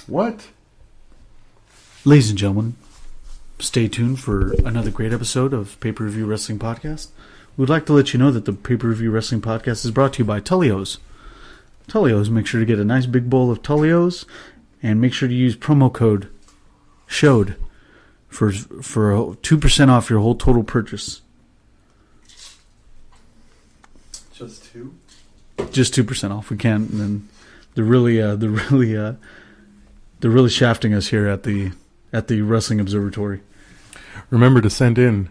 What? Ladies and gentlemen, stay tuned for another great episode of Pay-Per-View Wrestling Podcast. We'd like to let you know that the Pay-Per-View Wrestling Podcast is brought to you by Tullios. Tullios, make sure to get a nice big bowl of Tullios, and make sure to use promo code SHOWED for 2% off your whole total purchase. Just 2? Just 2% off. We can't. And then they're really shafting us here at the Wrestling Observatory. Remember to send in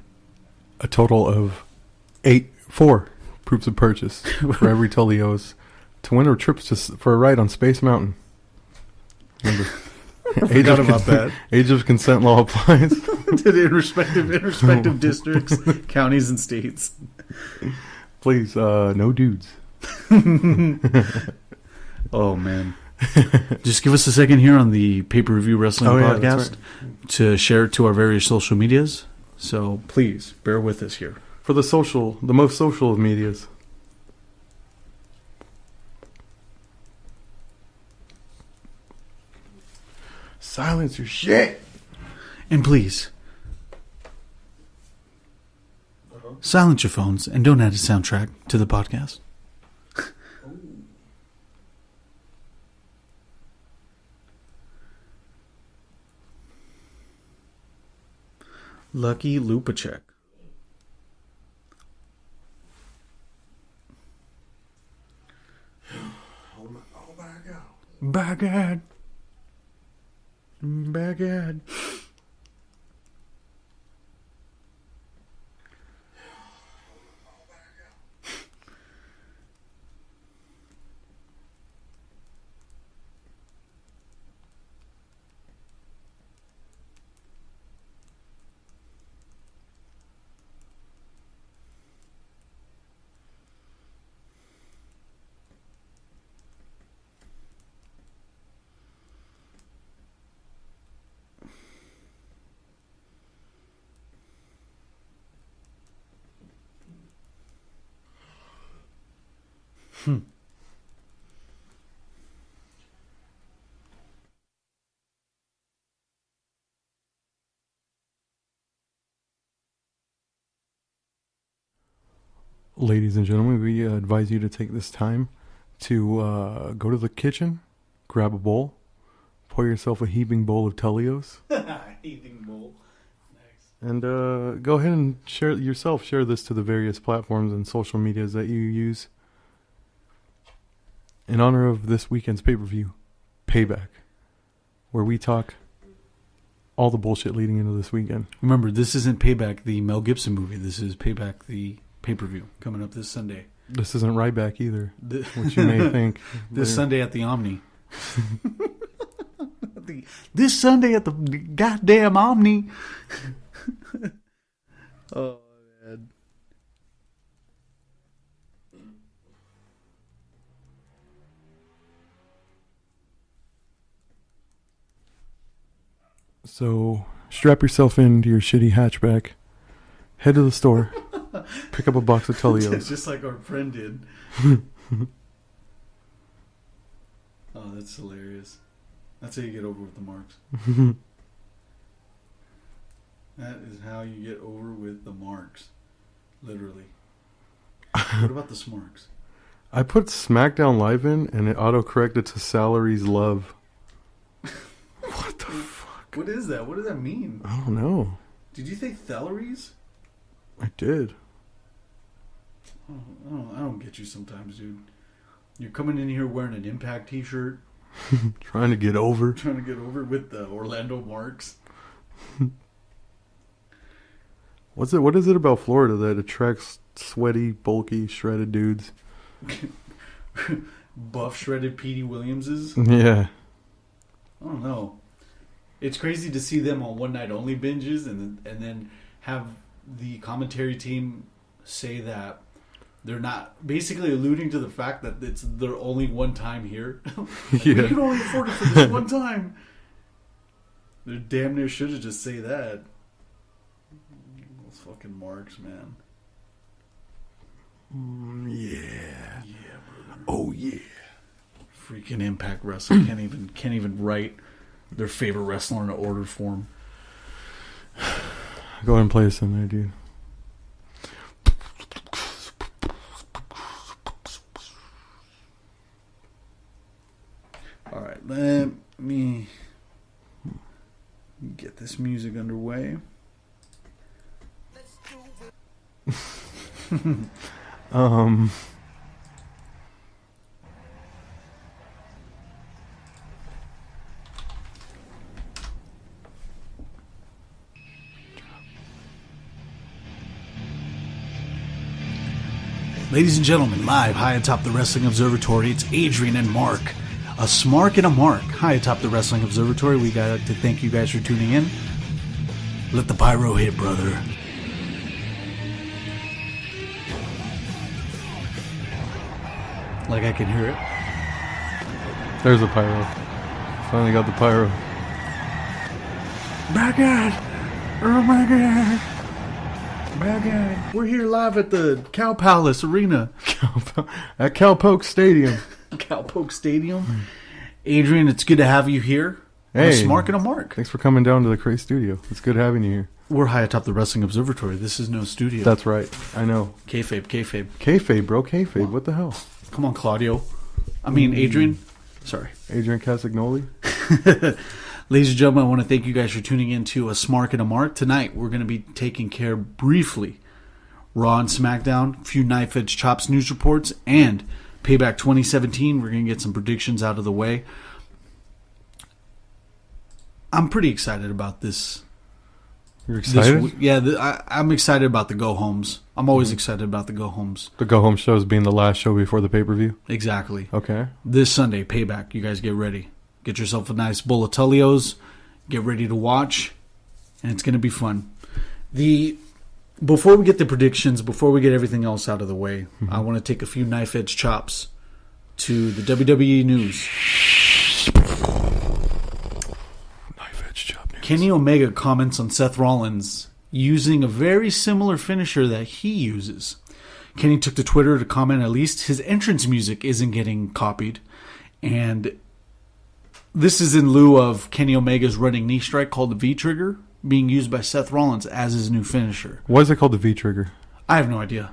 a total of 4 proofs of purchase for every Tullios to win our trips for a ride on Space Mountain. Remember, age of consent law applies to the irrespective districts, counties, and states. Please, no dudes. Oh man. Just give us a second here on the Pay-Per-View Wrestling Podcast to share it to our various social medias. So please bear with us here. For the most social of medias. Silence your shit. And please, silence your phones and don't add a soundtrack to the podcast. Lucky Lupacek. Back at. Ladies and gentlemen, we advise you to take this time to go to the kitchen, grab a bowl, pour yourself a heaving bowl of Tullios. Heaving bowl. Nice. And go ahead and share this to the various platforms and social medias that you use in honor of this weekend's pay-per-view, Payback, where we talk all the bullshit leading into this weekend. Remember, this isn't Payback, the Mel Gibson movie. This is Payback, the pay-per-view, coming up this Sunday. This isn't Ryback either, which you may think. This Sunday at the Omni. This Sunday at the goddamn Omni. Oh, man. So, strap yourself into your shitty hatchback, head to the store, pick up a box of Tullios. Just like our friend did. Oh, that's hilarious. That's how you get over with the marks. That is how you get over with the marks. Literally. What about the smarks? I put Smackdown Live in, and it auto-corrected to Salaries Love. What the fuck? What is that? What does that mean? I don't know. Did you say Thelaries? I did. Oh, I don't get you sometimes, dude. You're coming in here wearing an Impact t-shirt. Trying to get over. Trying to get over with the Orlando Marks. What is it about Florida that attracts sweaty, bulky, shredded dudes? Buff, shredded Petey Williamses? Yeah. I don't know. It's crazy to see them on one night only binges and then have the commentary team say that they're not, basically alluding to the fact that it's their only one time here. Like, yeah. We can only afford it for this one time. They damn near should have just say that. Those fucking marks, man. Yeah. Yeah, brother. Oh yeah. Freaking Impact Wrestling can't even write their favorite wrestler in order form. Go ahead and play us in there, dude. All right, let me get this music underway. Ladies and gentlemen, live high atop the Wrestling Observatory, it's Adrian and Mark. A Smark and a Mark, high atop the Wrestling Observatory. We got to thank you guys for tuning in. Let the pyro hit, brother. Like I can hear it. There's a pyro. Finally got the pyro. Back at! Oh my god! Back at! We're here live at the Cow Palace Arena. At Cowpoke Stadium. Cowpoke Stadium. Adrian, it's good to have you here. Hey. A Smark and a Mark. Thanks for coming down to the Cray Studio. It's good having you here. We're high atop the Wrestling Observatory. This is no studio. That's right. I know. Kayfabe. Kayfabe, bro. Kayfabe. What the hell? Come on, Claudio. I mean, Adrian. Sorry. Adrian Casagnoli. Ladies and gentlemen, I want to thank you guys for tuning in to A Smark and a Mark. Tonight, we're going to be taking care briefly Raw and Smackdown, a few Knife Edge Chops news reports, and Payback 2017. We're going to get some predictions out of the way. I'm pretty excited about this. You're excited? I'm excited about the go-homes. I'm always excited about the go-homes. The go home shows being the last show before the pay-per-view? Exactly. Okay. This Sunday, Payback. You guys get ready. Get yourself a nice bowl of Tullios. Get ready to watch. And it's going to be fun. Before we get the predictions, before we get everything else out of the way, I want to take a few Knife Edge Chops to the WWE news. Knife Edge Chop news. Kenny Omega comments on Seth Rollins using a very similar finisher that he uses. Kenny took to Twitter to comment at least his entrance music isn't getting copied. And this is in lieu of Kenny Omega's running knee strike called the V-Trigger being used by Seth Rollins as his new finisher. Why is it called the V-Trigger? I have no idea.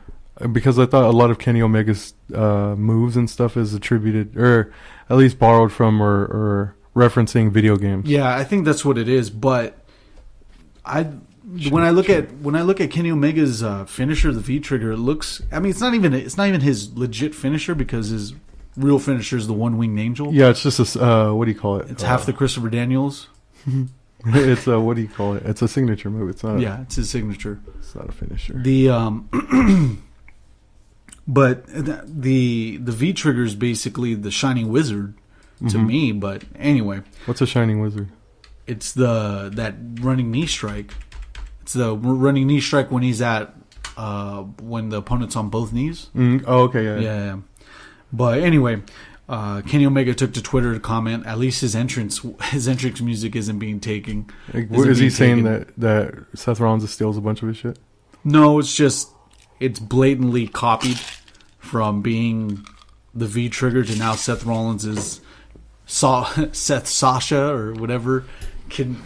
Because I thought a lot of Kenny Omega's moves and stuff is attributed, or at least borrowed from or referencing video games. Yeah, I think that's what it is. But when I look at Kenny Omega's finisher, the V-Trigger, it looks. I mean, it's not even his legit finisher because his real finisher is the one-winged angel. Yeah, it's just a what do you call it? It's half the Christopher Daniels. It's a what do you call it? It's a signature move. It's not. It's his signature. It's not a finisher. But the V-Trigger is basically the Shining Wizard to me. But anyway, what's a Shining Wizard? It's that running knee strike. It's the running knee strike when he's at when the opponent's on both knees. Oh, okay, yeah. But anyway, Kenny Omega took to Twitter to comment. At least his entrance music isn't being taken. Is he saying that Seth Rollins steals a bunch of his shit? No, it's blatantly copied from being the V-Trigger to now Seth Rollins is Seth Sasha or whatever.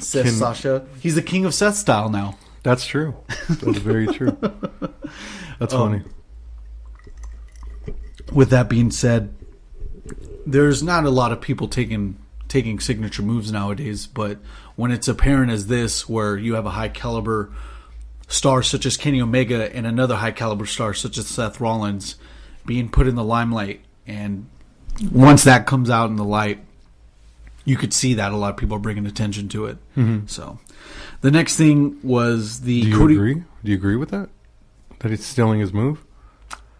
Sasha. He's the king of Seth style now. That's true. That's very true. That's funny. With that being said, there's not a lot of people taking signature moves nowadays, but when it's apparent as this, where you have a high caliber star such as Kenny Omega and another high caliber star such as Seth Rollins being put in the limelight, and once that comes out in the light, you could see that a lot of people are bringing attention to it. So the next thing was the Do you agree? Do you agree with that? That he's stealing his move?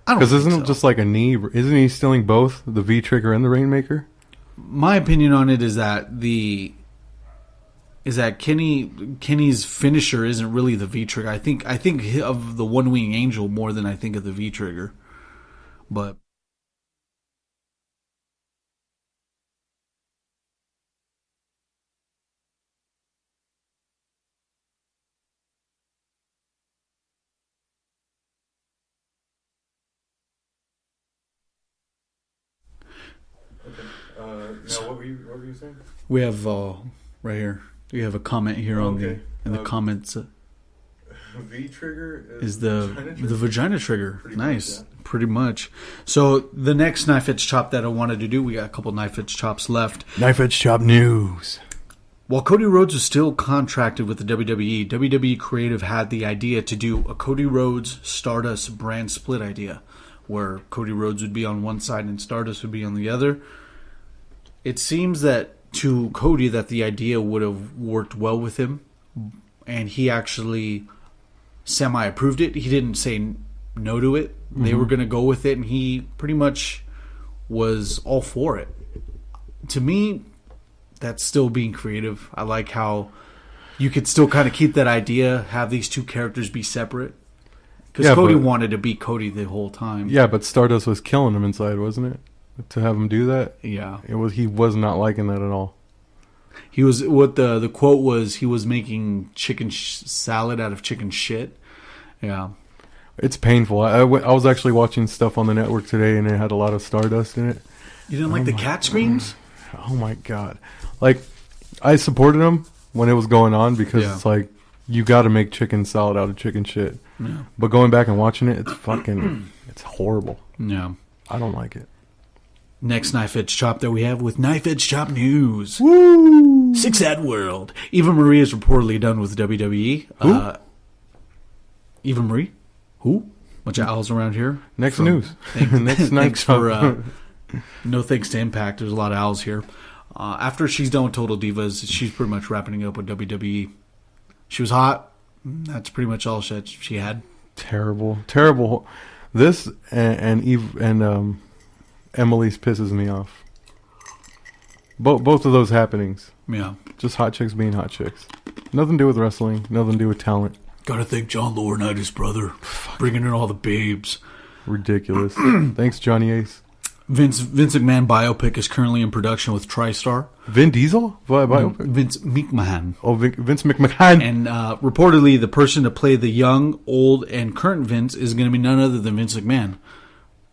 Because isn't it just like a knee? Isn't he stealing both the V-Trigger and the Rainmaker? My opinion on it is that Kenny's finisher isn't really the V-Trigger. I think of the One Wing Angel more than I think of the V-Trigger. But Now, what were you saying? we have Right here. We have a comment here on the comments. V trigger is the vagina trigger. Nice. Pretty much. So the next knife edge chop that I wanted to do, we got a couple knife edge chops left. Knife edge chop news. While Cody Rhodes was still contracted with the WWE, WWE Creative had the idea to do a Cody Rhodes Stardust brand split idea, where Cody Rhodes would be on one side and Stardust would be on the other. It seems that to Cody that the idea would have worked well with him, and he actually semi-approved it. He didn't say no to it. Mm-hmm. They were going to go with it, and he pretty much was all for it. To me, that's still being creative. I like how you could still kind of keep that idea, have these two characters be separate. Because Cody wanted to be Cody the whole time. Yeah, but Stardust was killing him inside, wasn't it? To have him do that? Yeah. He was not liking that at all. He was, what the quote was, he was making chicken salad out of chicken shit. Yeah. It's painful. I was actually watching stuff on the network today, and it had a lot of Stardust in it. You didn't like the cat screams? Oh my God. Like, I supported him when it was going on because it's like, you got to make chicken salad out of chicken shit. Yeah. But going back and watching it, it's fucking, it's horrible. Yeah. I don't like it. Next knife edge chop that we have with knife edge chop news. Woo! Six Ad World. Eva Marie is reportedly done with WWE. Who? Eva Marie? Who? Bunch of owls around here. Next news. Next thanks for no thanks to Impact. There's a lot of owls here. After she's done with Total Divas, she's pretty much wrapping up with WWE. She was hot. That's pretty much all she had. Terrible. This and Eve and Emily's pisses me off. Both of those happenings. Yeah. Just hot chicks being hot chicks. Nothing to do with wrestling. Nothing to do with talent. Gotta thank John Laurinaitis, brother. Bringing in all the babes. Ridiculous. Thanks, Johnny Ace. Vince McMahon biopic is currently in production with TriStar. Vin Diesel? Biopic? Vince McMahon. Oh, Vince McMahon. And reportedly, the person to play the young, old, and current Vince is going to be none other than Vince McMahon.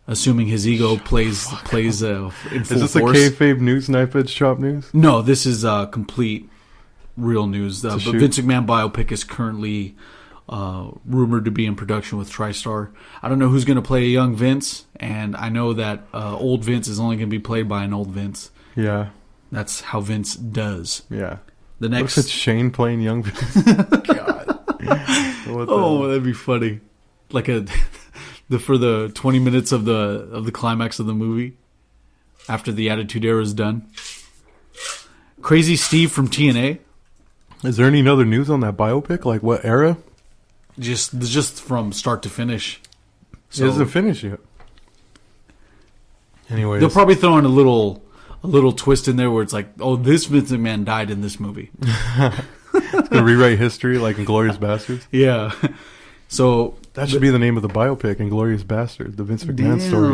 Assuming his ego plays in full force. Is this a kayfabe news, knife edge chop news? No, this is complete real news. But Vince McMahon biopic is currently rumored to be in production with TriStar. I don't know who's going to play a young Vince, and I know that old Vince is only going to be played by an old Vince. Yeah. That's how Vince does. Yeah. The next... What if it's Shane playing young Vince? God. That'd be funny. Like for the 20 minutes of the climax of the movie after the Attitude Era is done. Crazy Steve from TNA. Is there any other news on that biopic? Like what era? Just from start to finish. So, it doesn't finish yet. Anyways, they'll probably throw in a little twist in there where it's like, oh, this Vince McMahon died in this movie. It's gonna rewrite history like Inglourious Basterds. Yeah. So that should be the name of the biopic, Inglourious Basterds, the Vince McMahon story.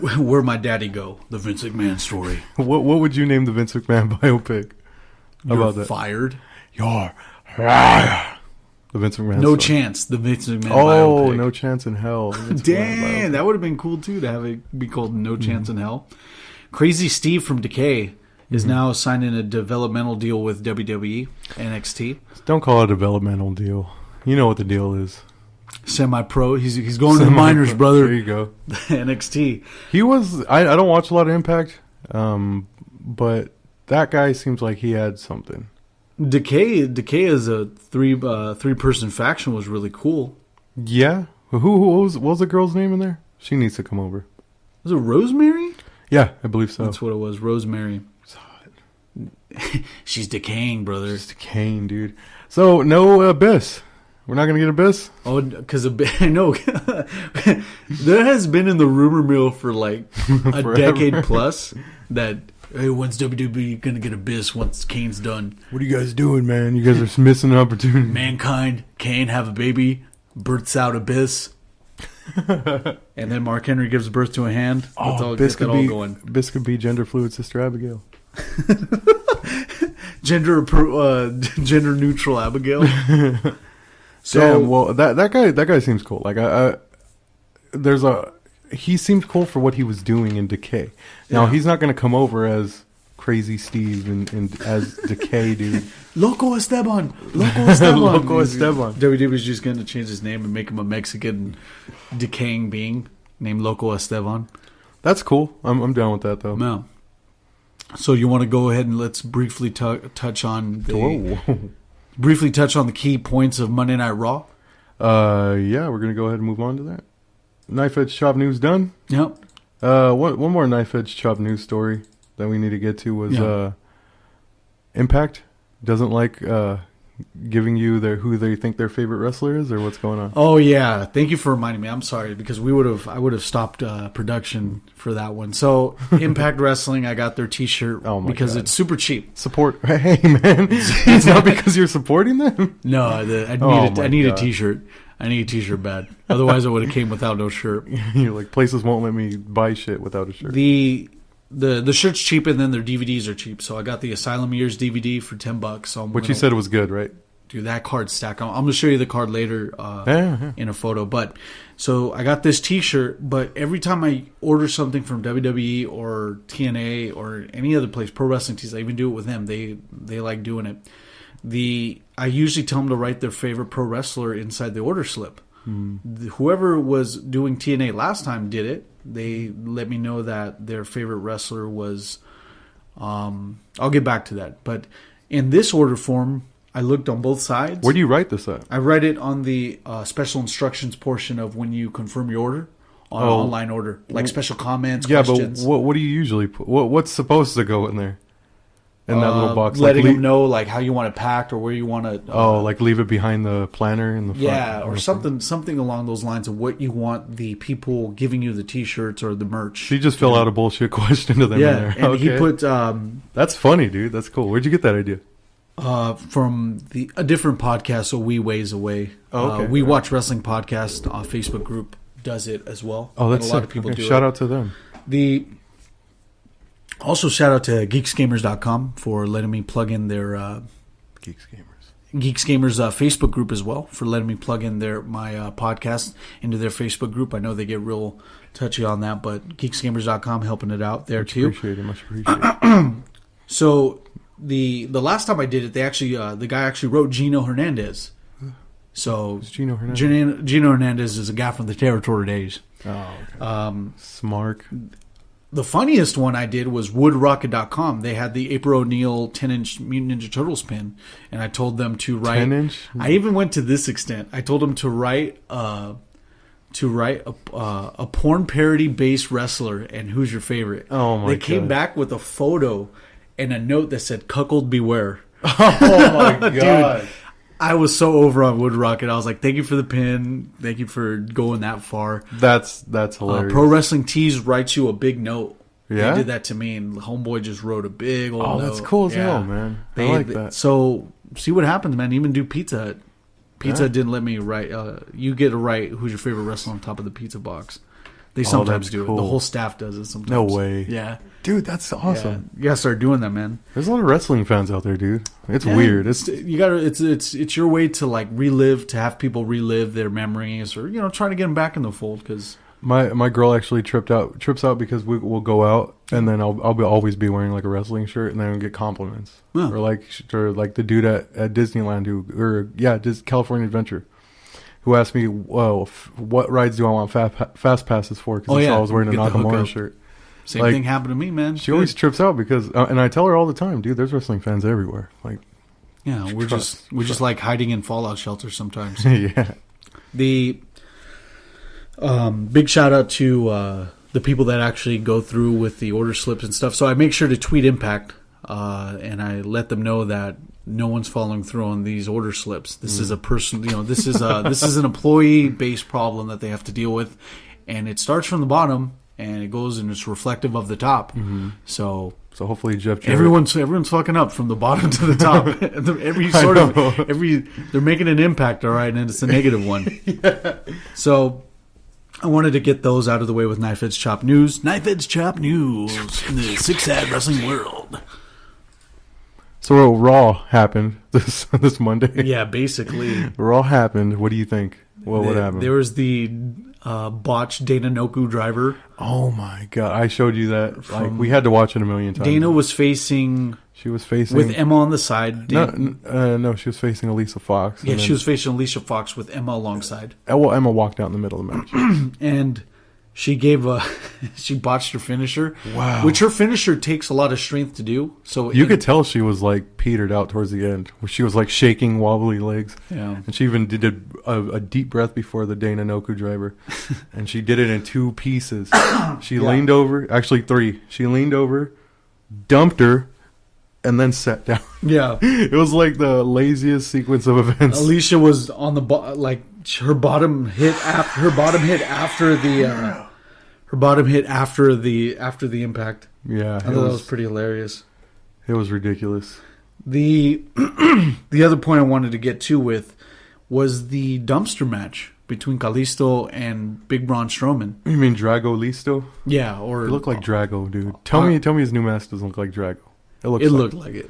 Where'd my daddy go? The Vince McMahon story. What would you name the Vince McMahon biopic? How about that? Fired. You're the Vince McMahon No story. Chance, the Vince McMahon biopic. biopic. No Chance in Hell. Damn, that would have been cool too to have it be called No Chance in Hell. Crazy Steve from Decay is now signing a developmental deal with WWE, NXT. Don't call it a developmental deal. You know what the deal is. Semi-pro. He's going to the minors, brother. There you go. NXT. He was... I don't watch a lot of Impact, but that guy seems like he had something. Decay as a three-person faction was really cool. Yeah. What was the girl's name in there? She needs to come over. Was it Rosemary? Yeah, I believe so. That's what it was. Rosemary. She's decaying, brother. She's decaying, dude. So, no Abyss. We're not going to get Abyss? Oh, because I know. There has been in the rumor mill for like a decade plus that, hey, when's WWE going to get Abyss once Kane's done? What are you guys doing, man? You guys are missing an opportunity. Mankind, Kane have a baby, births out Abyss. And then Mark Henry gives birth to a hand. Abyss could be gender fluid Sister Abigail. Gender neutral Abigail. So damn, well, that guy seems cool. Like he seemed cool for what he was doing in Decay. Now he's not going to come over as Crazy Steve and as Decay, dude. Loco Esteban. Loco Esteban. WWE was just going to change his name and make him a Mexican decaying being named Loco Esteban. That's cool. I'm down with that though. No. So you want to go ahead and let's briefly touch on the key points of Monday Night Raw? Yeah, we're gonna go ahead and move on to that. Knife Edge Chop news done. Yep. One more Knife Edge Chop news story that we need to get to was Impact doesn't like giving you who they think their favorite wrestler is, or what's going on. Oh yeah, thank you for reminding me. I'm sorry because I would have stopped production for that one. So Impact Wrestling, I got their T-shirt because it's super cheap. Support. Hey man, it's not because you're supporting them. No, I need a T-shirt. I need a T-shirt bad. Otherwise, I would have came without no shirt. You're like, places won't let me buy shit without a shirt. The shirt's cheap, and then their DVDs are cheap. So I got the Asylum Years DVD for $10. So you said was good, right? Dude, that card stack. I'm going to show you the card later in a photo. But so I got this T-shirt, but every time I order something from WWE or TNA or any other place, Pro Wrestling Tees, I even do it with them. They like doing it. I usually tell them to write their favorite pro wrestler inside the order slip. Whoever was doing TNA last time did it. They let me know that their favorite wrestler was. I'll get back to that. But in this order form, I looked on both sides. Where do you write this at? I write it on the special instructions portion of when you confirm your order on an online order, like special comments, questions. But what do you usually put? What's supposed to go in there? In that little box, letting them know like how you want it packed or where you want to. Like leave it behind the planner in the front. Yeah, or something along those lines of what you want the people giving you the T-shirts or the merch. She just fill out a bullshit question to them. Yeah, in there. and he put. That's funny, dude. That's cool. Where'd you get that idea? From a different podcast, so We Ways Away. We Watch Wrestling podcast Facebook group does it as well. Oh, that's a lot of people do. Shout out to them. Also, shout out to geeksgamers.com for letting me plug in their Geeks Gamers Facebook group as well, for letting me plug in my podcast into their Facebook group. I know they get real touchy on that, but geeksgamers.com helping it out there too. Much appreciate. So the last time I did it, they actually the guy actually wrote Gino Hernandez. So who's Gino Hernandez? Gino Hernandez is a guy from the Territory days. Oh, okay. Smark. The funniest one I did was woodrocket.com. They had the April O'Neil 10-inch Mutant Ninja Turtles pin, and I told them to write 10-inch? I even went to this extent. I told them to write a porn parody based wrestler and who's your favorite. Oh my god. They came back with a photo and a note that said "Cuckold Beware." Oh my god. Dude, I was so over on Woodrocket. I was like, thank you for the pin. Thank you for going that far. That's hilarious. Pro Wrestling Tees writes you a big note. Yeah? They did that to me, and Homeboy just wrote a big old note. Oh, that's cool as hell, man. I like that. So, see what happens, man. Even do Pizza Hut. Pizza Hut didn't let me write. You get to write who's your favorite wrestler on top of the pizza box. They sometimes do cool. it. The whole staff does it sometimes. No way. Yeah. Dude, that's awesome. Yeah. You gotta start doing that, man. There's a lot of wrestling fans out there, dude. It's weird. It's your way to like relive, to have people relive their memories, or trying to get them back in the fold. Because my girl actually trips out because we'll go out and then I'll always be wearing like a wrestling shirt and then I'll get compliments or like the dude at Disneyland California Adventure who asked me, well, what rides do I want fast passes for? Because I was wearing a Nakamura shirt. Same thing happened to me, man. She always trips out because, and I tell her all the time, dude, there's wrestling fans everywhere. Like, yeah, we're just like hiding in fallout shelters sometimes. Yeah. The big shout out to the people that actually go through with the order slips and stuff. So I make sure to tweet Impact, and I let them know that no one's following through on these order slips. This is a person, this is an employee based problem that they have to deal with, and it starts from the bottom. And it goes and it's reflective of the top. Mm-hmm. So hopefully Jeff Jarrett. Everyone's fucking up from the bottom to the top. They're making an impact, all right, and it's a negative one. Yeah. So I wanted to get those out of the way with Knife Edge Chop News. Knife Edge Chop News in the six-ad wrestling world. So Raw happened this Monday. Yeah, basically. Raw happened. What do you think? What happened? There was botched Dana Noku driver. Oh my god! I showed you that. Like we had to watch it a million times. Dana was facing. She was facing with Emma on the side. No, she was facing Alicia Fox. Yeah, she was facing Alicia Fox with Emma alongside. Well, Emma walked out in the middle of the match, and she she botched her finisher. Wow, which her finisher takes a lot of strength to do. So you could tell she was like petered out towards the end, where she was like shaking wobbly legs. Yeah, and she even did a deep breath before the Dana Noku driver, and she did it in 2 pieces. She leaned over, actually 3. She leaned over, dumped her. And then sat down. Yeah, it was like the laziest sequence of events. Alicia was on the her bottom hit after the impact. Yeah, I thought that was pretty hilarious. It was ridiculous. The other point I wanted to get to with was the dumpster match between Kalisto and Big Braun Strowman. You mean Drago Listo? Yeah, or he looked like Drago, dude. Tell me his new mask doesn't look like Drago. It looked like it.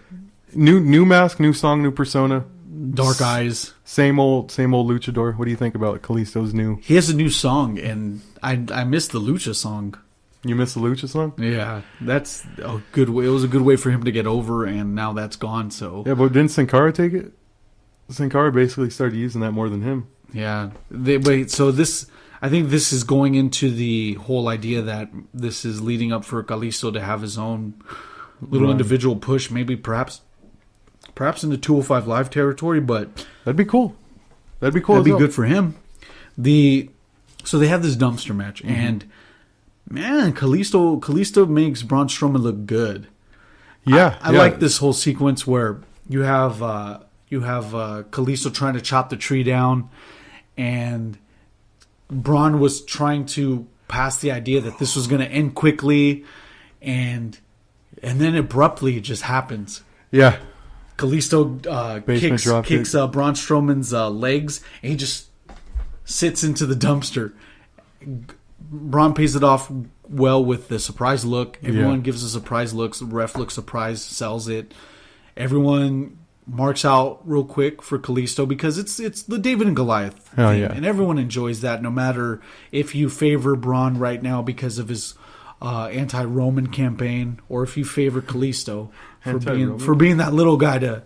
New mask, new song, new persona. Dark eyes. Same old luchador. What do you think about Kalisto's new? He has a new song, and I missed the lucha song. You missed the lucha song? Yeah, that's a good way. It was a good way for him to get over, and now that's gone. So yeah, but didn't Sin Cara take it? Sin Cara basically started using that more than him. Yeah. I think this is going into the whole idea that this is leading up for Kalisto to have his own little individual push, maybe perhaps in the 205 Live territory, but that'd be cool. That'd be good for him. So they have this dumpster match, and man, Kalisto makes Braun Strowman look good. Yeah, I like this whole sequence where you have Kalisto trying to chop the tree down, and Braun was trying to pass the idea that this was going to end quickly, and then abruptly it just happens. Yeah. Kalisto kicks Braun Strowman's legs, and he just sits into the dumpster. Braun pays it off well with the surprise look. Everyone gives a surprise look. The ref looks surprised, sells it. Everyone marks out real quick for Kalisto because it's the David and Goliath thing. And everyone enjoys that, no matter if you favor Braun right now because of his anti-Roman campaign, or if you favor Kalisto for being that little guy to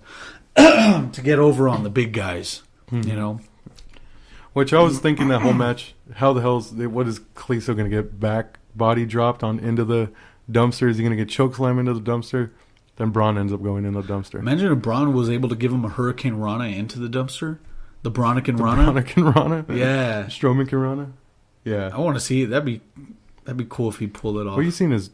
get over on the big guys, you know. Which I was thinking that whole match, what is Kalisto going to get back body dropped into the dumpster? Is he going to get chokeslam into the dumpster? Then Braun ends up going in the dumpster. Imagine if Braun was able to give him a Hurricane Rana into the dumpster. The Bronican Rana. Bronican Rana? Yeah. Strowman Rana? Yeah. I want to see it. That'd be cool if he pulled it off. Well, you seen his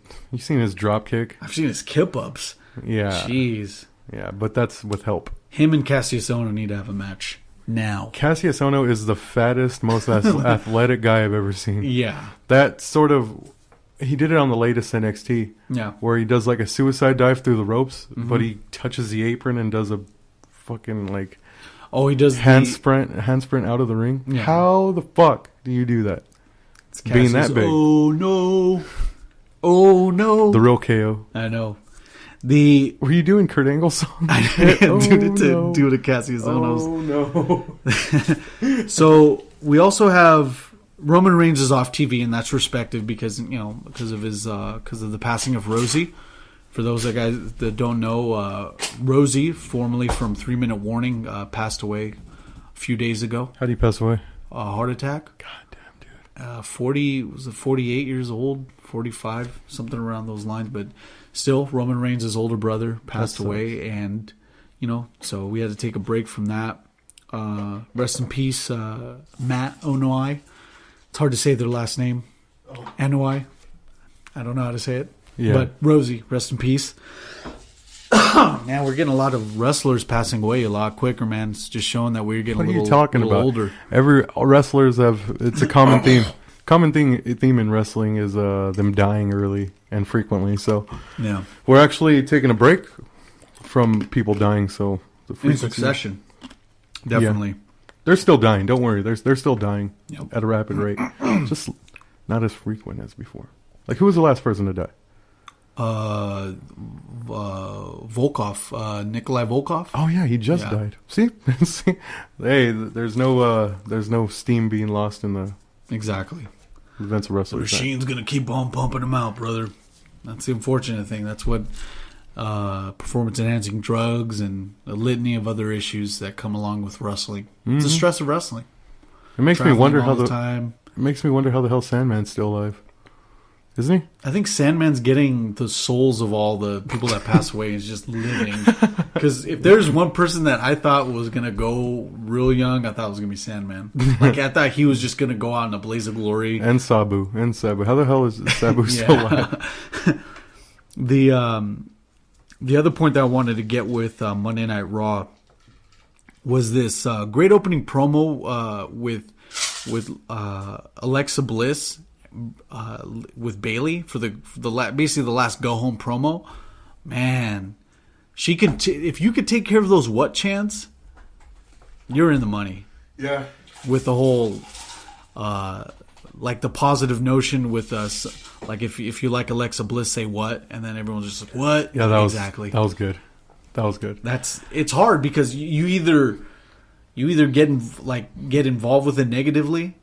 drop kick? I've seen his kip ups. Yeah. Jeez. Yeah, but that's with help. Him and Cassius Ohno need to have a match now. Cassius Ohno is the fattest, most athletic guy I've ever seen. Yeah. That sort of... He did it on the latest NXT. Yeah. Where he does like a suicide dive through the ropes, but he touches the apron and does a fucking like... Oh, he does hand sprint out of the ring. Yeah. How the fuck do you do that? It's being that big. Oh no! Oh no! The real KO. I know. Were you doing Kurt Angle song? I did do it to Cassius Ohno's. Oh no! So we also have Roman Reigns is off TV, and that's respected because of the passing of Rosie. For those that don't know, Rosie, formerly from 3 Minute Warning, passed away a few days ago. How did he pass away? A heart attack. God damn, dude. 48 years old, 45, something around those lines. But still, Roman Reigns' older brother passed away, and so we had to take a break from that. Rest in peace, Matt Onoi. It's hard to say their last name. Onoi. I don't know how to say it. Yeah. But Rosie, rest in peace. Man, we're getting a lot of wrestlers passing away a lot quicker, man. It's just showing that we're getting a little older. Wrestlers it's a common theme. Common theme in wrestling is them dying early and frequently. So yeah, we're actually taking a break from people dying. So in succession, definitely. Yeah. They're still dying. Don't worry. They're still dying at a rapid rate. Just not as frequent as before. Like, who was the last person to die? Volkov, Nikolai Volkov. Oh yeah, he just died. See, hey, there's no steam being lost in Exactly. Vince Russell. The machine's going to keep on pumping them out, brother. That's the unfortunate thing. That's what performance-enhancing drugs and a litany of other issues that come along with wrestling. Mm-hmm. It's the stress of wrestling. It makes me wonder how time. It makes me wonder how the hell Sandman's still alive. Isn't he? I think Sandman's getting the souls of all the people that pass away. Is just living. Because if there's one person that I thought was going to go real young, I thought it was going to be Sandman. Like, I thought he was just going to go out in a blaze of glory. And Sabu. How the hell is Sabu still alive? The other point that I wanted to get with Monday Night Raw was this great opening promo with Alexa Bliss with Bayley for basically the last go home promo. Man, she could if you could take care of those what chants, you're in the money. Yeah. With the whole like the positive notion with us, like if you like Alexa Bliss, say what, and then everyone's just like what? Yeah, that exactly. That was good. That was good. It's hard because you either get involved with it negatively,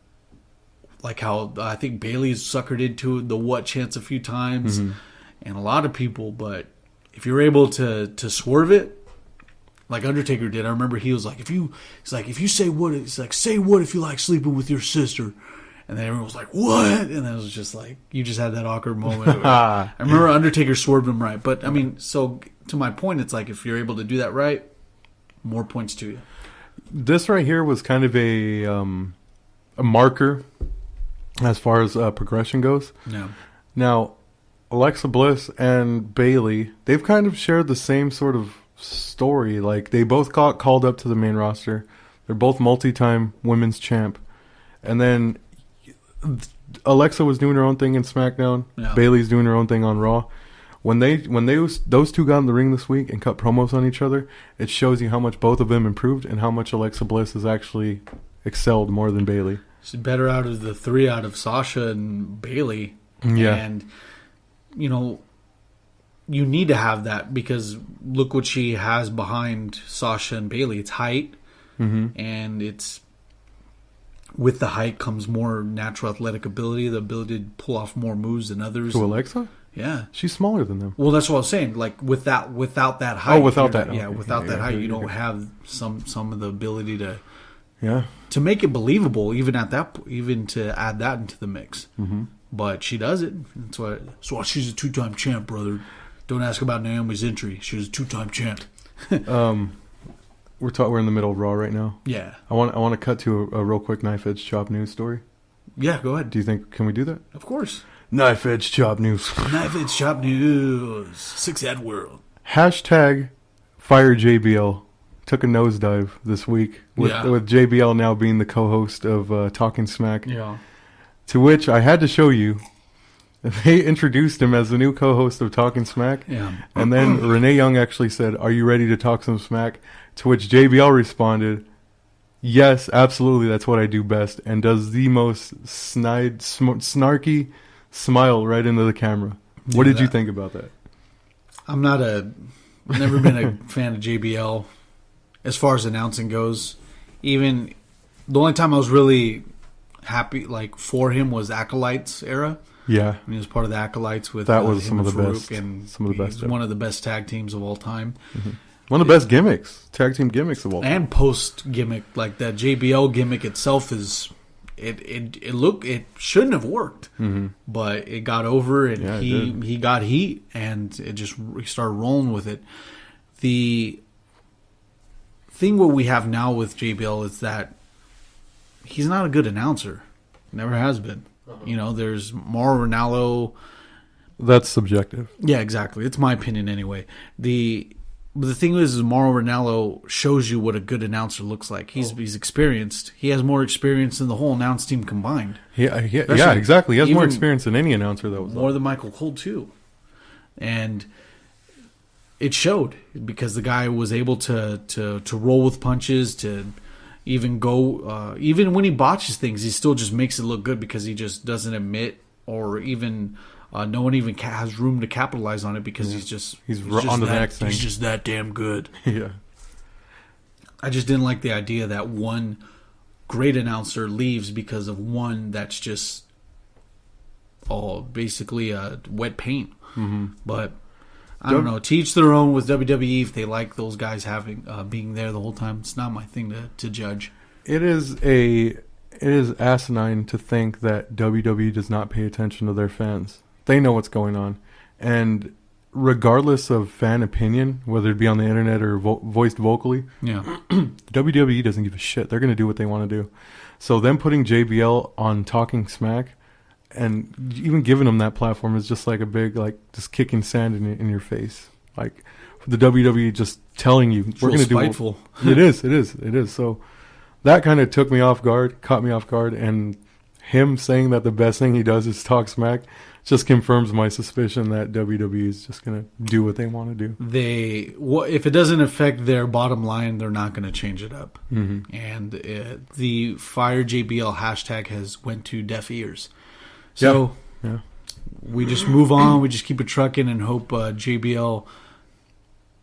like how I think Bayley's suckered into the what chance a few times, and a lot of people. But if you're able to swerve it, like Undertaker did, I remember he was like, if you say what, it's like say what if you like sleeping with your sister. And then everyone was like, what? And then it was just like, you just had that awkward moment. I remember Undertaker swerved him right. But, I mean, so to my point, it's like if you're able to do that right, more points to you. This right here was kind of a marker as far as progression goes. Yeah. Now, Alexa Bliss and Bayley, they've kind of shared the same sort of story. Like, they both got called up to the main roster. They're both multi-time women's champ. And then Alexa was doing her own thing in SmackDown. Yeah. Bayley's doing her own thing on Raw. When those two got in the ring this week and cut promos on each other, it shows you how much both of them improved and how much Alexa Bliss has actually excelled more than Bayley. She's better out of the three out of Sasha and Bayley. Yeah. And, you need to have that because look what she has behind Sasha and Bayley. It's height, and it's with the height comes more natural athletic ability, the ability to pull off more moves than others. To Alexa? Yeah. She's smaller than them. Well, that's what I was saying. Like, without that height. Oh, without that. Yeah, without that height, you don't have some of the ability to make it believable, even to add that into the mix. Mm-hmm. But she does it. That's why she's a two-time champ, brother. Don't ask about Naomi's entry. She was a two-time champ. We're in the middle of Raw right now. Yeah. I want to cut to a real quick knife edge chop news story. Yeah, go ahead. Can we do that? Of course. Knife edge chop news. Knife edge chop news. Six Ad World. Hashtag fire JBL took a nosedive this week with JBL now being the co-host of Talking Smack. Yeah. To which I had to show you. They introduced him as the new co-host of Talking Smack. Yeah. And then Renee Young actually said, "Are you ready to talk some smack?" To which JBL responded, "Yes, absolutely, that's what I do best," and does the most snarky smile right into the camera. What did you think about that? I've never been a fan of JBL as far as announcing goes. Even the only time I was really happy for him was Acolytes era. Yeah, he was part of the Acolytes with that was some of the best. Some of the best. One of the best tag teams of all time. Mm-hmm. One of the best gimmicks, tag team gimmicks of all time. And post gimmick, like that JBL gimmick itself is, it shouldn't have worked, but it got over and he got heat and he started rolling with it. The thing what we have now with JBL is that he's not a good announcer, never has been. There's Mauro Ranallo. That's subjective. Yeah, exactly. It's my opinion anyway. But the thing is Mauro Ranallo shows you what a good announcer looks like. He's experienced. He has more experience than the whole announce team combined. Yeah, exactly. He has more experience than any announcer that was more than Michael Cole too. And it showed because the guy was able to roll with punches, to even go even when he botches things, he still just makes it look good because he just doesn't admit or even no one even has room to capitalize on it because he's on to the next thing. He's just that damn good. Yeah. I just didn't like the idea that one great announcer leaves because of one that's just all basically wet paint. Mm-hmm. But I don't know. To each their own with WWE. If they like those guys having being there the whole time, it's not my thing to judge. It is asinine to think that WWE does not pay attention to their fans. They know what's going on, and regardless of fan opinion, whether it be on the internet or voiced vocally, WWE doesn't give a shit. They're going to do what they want to do. So them putting JBL on Talking Smack and even giving him that platform is just like a big, like, just kicking sand in your face. Like, the WWE just telling you, we're going to do spiteful. It is. So that kind of caught me off guard, and him saying that the best thing he does is talk smack just confirms my suspicion that WWE is just going to do what they want to do. If it doesn't affect their bottom line, they're not going to change it up. Mm-hmm. And the Fire JBL hashtag has went to deaf ears. So we just move on. We just keep it trucking and hope JBL.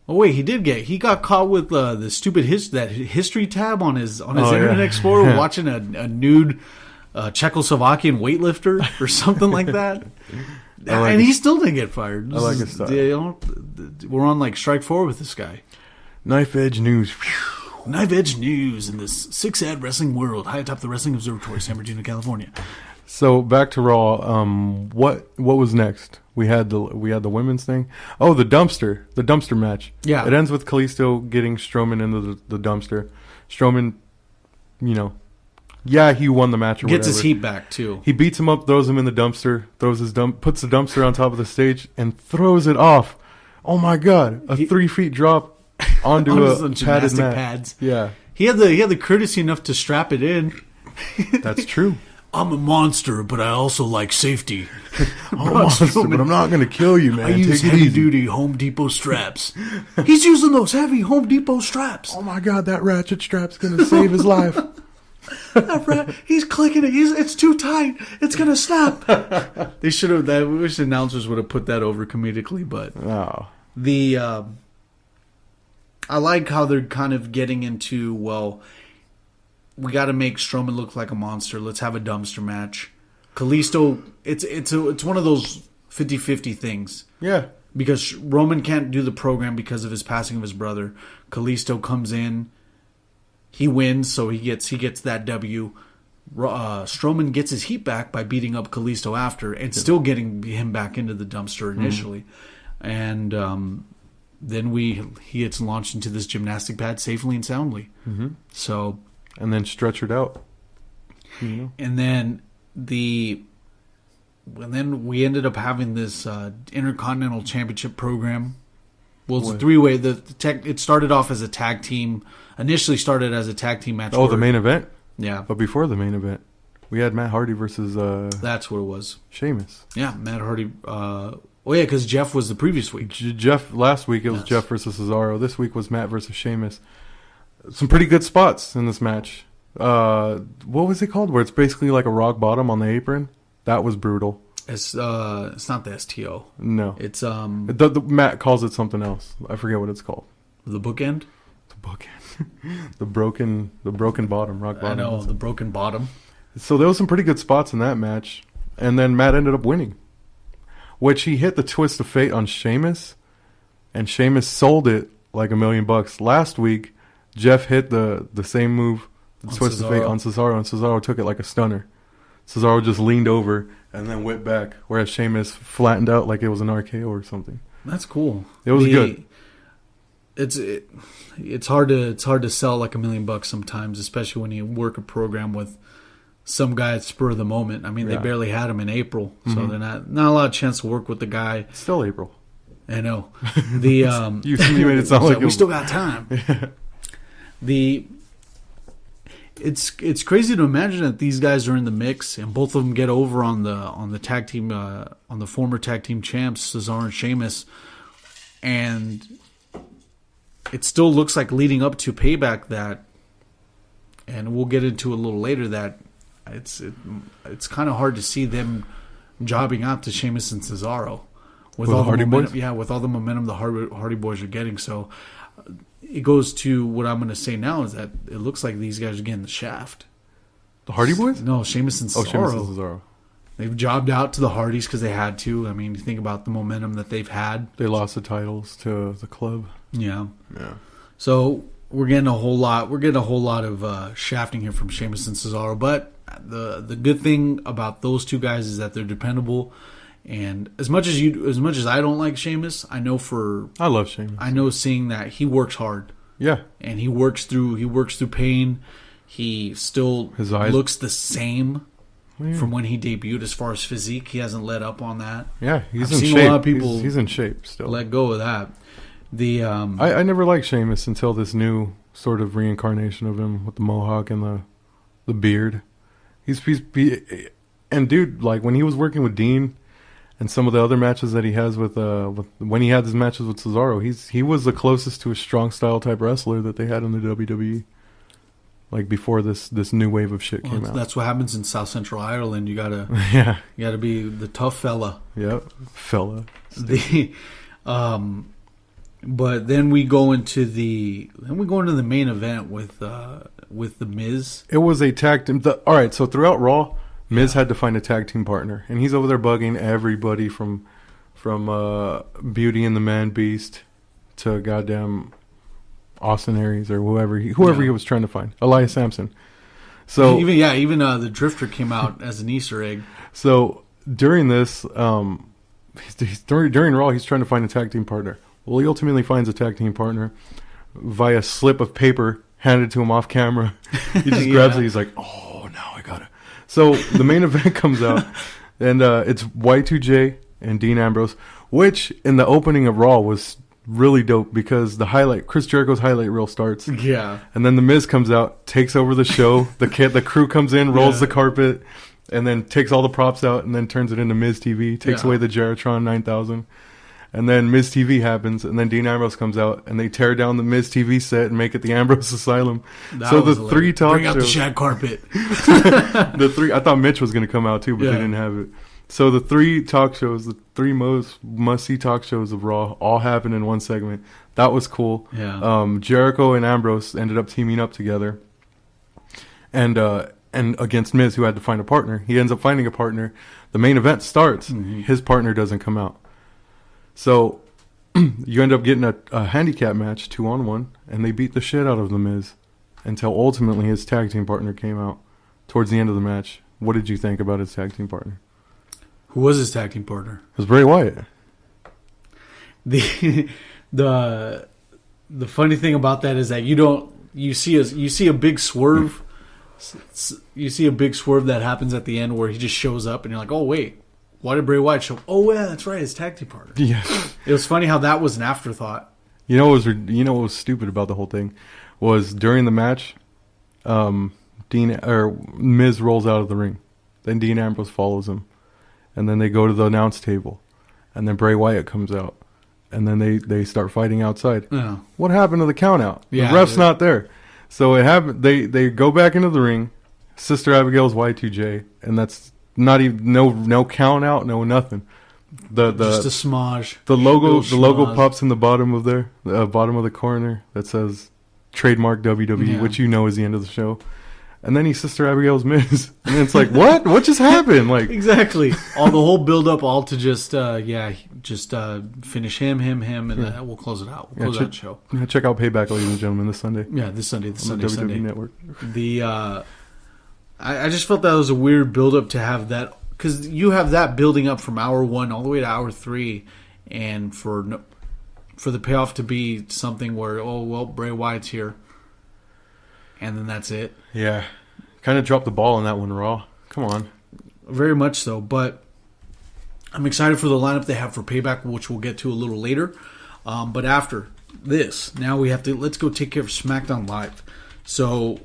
Oh wait, he got caught with the stupid history tab on his Internet Explorer watching a nude Czechoslovakian weightlifter or something like that. And he still didn't get fired. I like his stuff. We're on like strike 4 with this guy. Knife Edge News. Knife Edge News in this 6-ad wrestling world, high atop the Wrestling Observatory, San Bernardino, California. So back to Raw. What was next? We had the women's thing. Oh, the dumpster match. Yeah, it ends with Kalisto getting Strowman into the dumpster. Strowman, he won the match. Gets his heat back too. He beats him up, throws him in the dumpster, puts the dumpster on top of the stage, and throws it off. Oh my God! A 3 feet drop onto a padded mat. Pads. Yeah, he had the courtesy enough to strap it in. That's true. I'm a monster, but I also like safety. I'm a monster, but I'm not going to kill you, man. I use heavy-duty Home Depot straps. He's using those heavy Home Depot straps. Oh, my God, that ratchet strap's going to save his life. He's clicking it. It's too tight. It's going to snap. They should have. I wish the announcers would have put that over comedically, but I like how they're kind of getting into, we got to make Strowman look like a monster. Let's have a dumpster match. Kalisto, it's one of those 50-50 things. Yeah. Because Roman can't do the program because of his passing of his brother. Kalisto comes in. He wins, so he gets that W. Strowman gets his heat back by beating up Kalisto after and still getting him back into the dumpster initially. Mm-hmm. And then he gets launched into this gymnastic pad safely and soundly. Mm-hmm. So... And then stretchered out. And then we ended up having this Intercontinental Championship program. Well, it's a 3-way. It started off as a tag team. Initially started as a tag team match. Oh, the main event? Yeah. But before the main event, we had Matt Hardy versus... That's what it was. Sheamus. Yeah, Matt Hardy. Because Jeff was the previous week. Last week it was Jeff versus Cesaro. This week was Matt versus Sheamus. Some pretty good spots in this match. What was it called? Where it's basically like a rock bottom on the apron. That was brutal. It's not the STO. No, it's Matt calls it something else. I forget what it's called. The bookend. The bookend. the broken bottom, rock bottom. I know, the broken bottom. So there was some pretty good spots in that match, and then Matt ended up winning, which he hit the twist of fate on Sheamus, and Sheamus sold it like $1 million. Last week, Jeff hit the same move, the twist of fate on Cesaro, and Cesaro took it like a stunner. Cesaro just leaned over and then whipped back, whereas Sheamus flattened out like it was an RKO or something. That's cool. It was good. It's hard to sell like $1 million sometimes, especially when you work a program with some guy at spur of the moment. I mean, they barely had him in April, so they're not a lot of chance to work with the guy. It's still April. I know. You made it sound like we still got time. It's crazy to imagine that these guys are in the mix and both of them get over on the tag team on the former tag team champs Cesaro and Sheamus, and it still looks like leading up to Payback that, and we'll get into a little later, that it's kind of hard to see them jobbing out to Sheamus and Cesaro with all the Hardy momentum, boys? Yeah, with all the momentum the Hardy Boys are getting. So it goes to what I'm going to say now is that it looks like these guys are getting the shaft. The Hardy Boys? No, Sheamus and Cesaro. Sheamus and Cesaro. They've jobbed out to the Hardys because they had to. I mean, you think about the momentum that they've had. They lost the titles to the club. Yeah. Yeah. So we're getting a whole lot. We're getting a whole lot of shafting here from Sheamus and Cesaro. But the good thing about those two guys is that they're dependable. And as much as I don't like Sheamus, I love Sheamus. I know seeing that he works hard. Yeah. And he works through pain. He still looks the same. From when he debuted, as far as physique, he hasn't let up on that. Yeah, I've seen a lot of people he's in shape still. Let go of that. I never liked Sheamus until this new sort of reincarnation of him with the mohawk and the beard. And dude, like when he was working with Dean and some of the other matches that he has with when he had his matches with Cesaro, he was the closest to a strong style type wrestler that they had in the WWE. Like before this new wave of shit came out. That's what happens in South Central Ireland. You gotta be the tough fella. Yep, fella. But then we go into the main event with the Miz. It was a tag team. All right, so throughout Raw, Miz had to find a tag team partner, and he's over there bugging everybody from Beauty and the Man Beast to goddamn Austin Aries or whoever he was trying to find, Elias Sampson. So even the Drifter came out as an Easter egg. So during this, during Raw, he's trying to find a tag team partner. Well, he ultimately finds a tag team partner via slip of paper handed to him off camera. He just grabs it. He's like, "Oh, now I gotta." So the main event comes out, and it's Y2J and Dean Ambrose, which in the opening of Raw was really dope because Chris Jericho's highlight reel starts. Yeah. And then the Miz comes out, takes over the show. The crew comes in, rolls the carpet, and then takes all the props out and then turns it into Miz TV, takes away the Geratron 9000. And then Miz TV happens, and then Dean Ambrose comes out, and they tear down the Miz TV set and make it the Ambrose Asylum. So the hilarious. 3 talk Bring out shows, the shag carpet. I thought Mitch was going to come out too, but they didn't have it. So the 3 talk shows, the 3 most must-see talk shows of Raw, all happened in one segment. That was cool. Yeah. Jericho and Ambrose ended up teaming up together, and against Miz, who had to find a partner. He ends up finding a partner. The main event starts. Mm-hmm. His partner doesn't come out. So you end up getting a handicap match 2-on-1, and they beat the shit out of the Miz until ultimately his tag team partner came out towards the end of the match. What did you think about his tag team partner? Who was his tag team partner? It was Bray Wyatt. The funny thing about that is that you see a big swerve. You see a big swerve that happens at the end where he just shows up and you're like, oh wait, why did Bray Wyatt show up? Oh yeah, that's right, his tag team partner. Yeah. It was funny how that was an afterthought. You know what was stupid about the whole thing was during the match, Miz rolls out of the ring, then Dean Ambrose follows him. And then they go to the announce table. And then Bray Wyatt comes out. And then they start fighting outside. Yeah. What happened to the count out? The ref's not there. So it happened. They go back into the ring. Sister Abigail's Y2J. And that's not even no count out, no nothing. Just a smudge. The logo pops in the bottom of the corner that says trademark WWE, which you know is the end of the show. And then he's Sister Abigail's Miz. And it's like, what? What just happened? Like exactly. All the whole build up all to just finish him, and then we'll close it out. We'll close out the show. Check out Payback, ladies and gentlemen, this Sunday. Yeah, this Sunday. The WWE Network. I just felt that was a weird build up to have that, because you have that building up from hour 1 all the way to hour 3, and for the payoff to be something where, oh well, Bray Wyatt's here. And then that's it. Yeah. Kind of dropped the ball on that one, Raw. Come on. Very much so. But I'm excited for the lineup they have for Payback, which we'll get to a little later. But after this, now let's go take care of SmackDown Live. So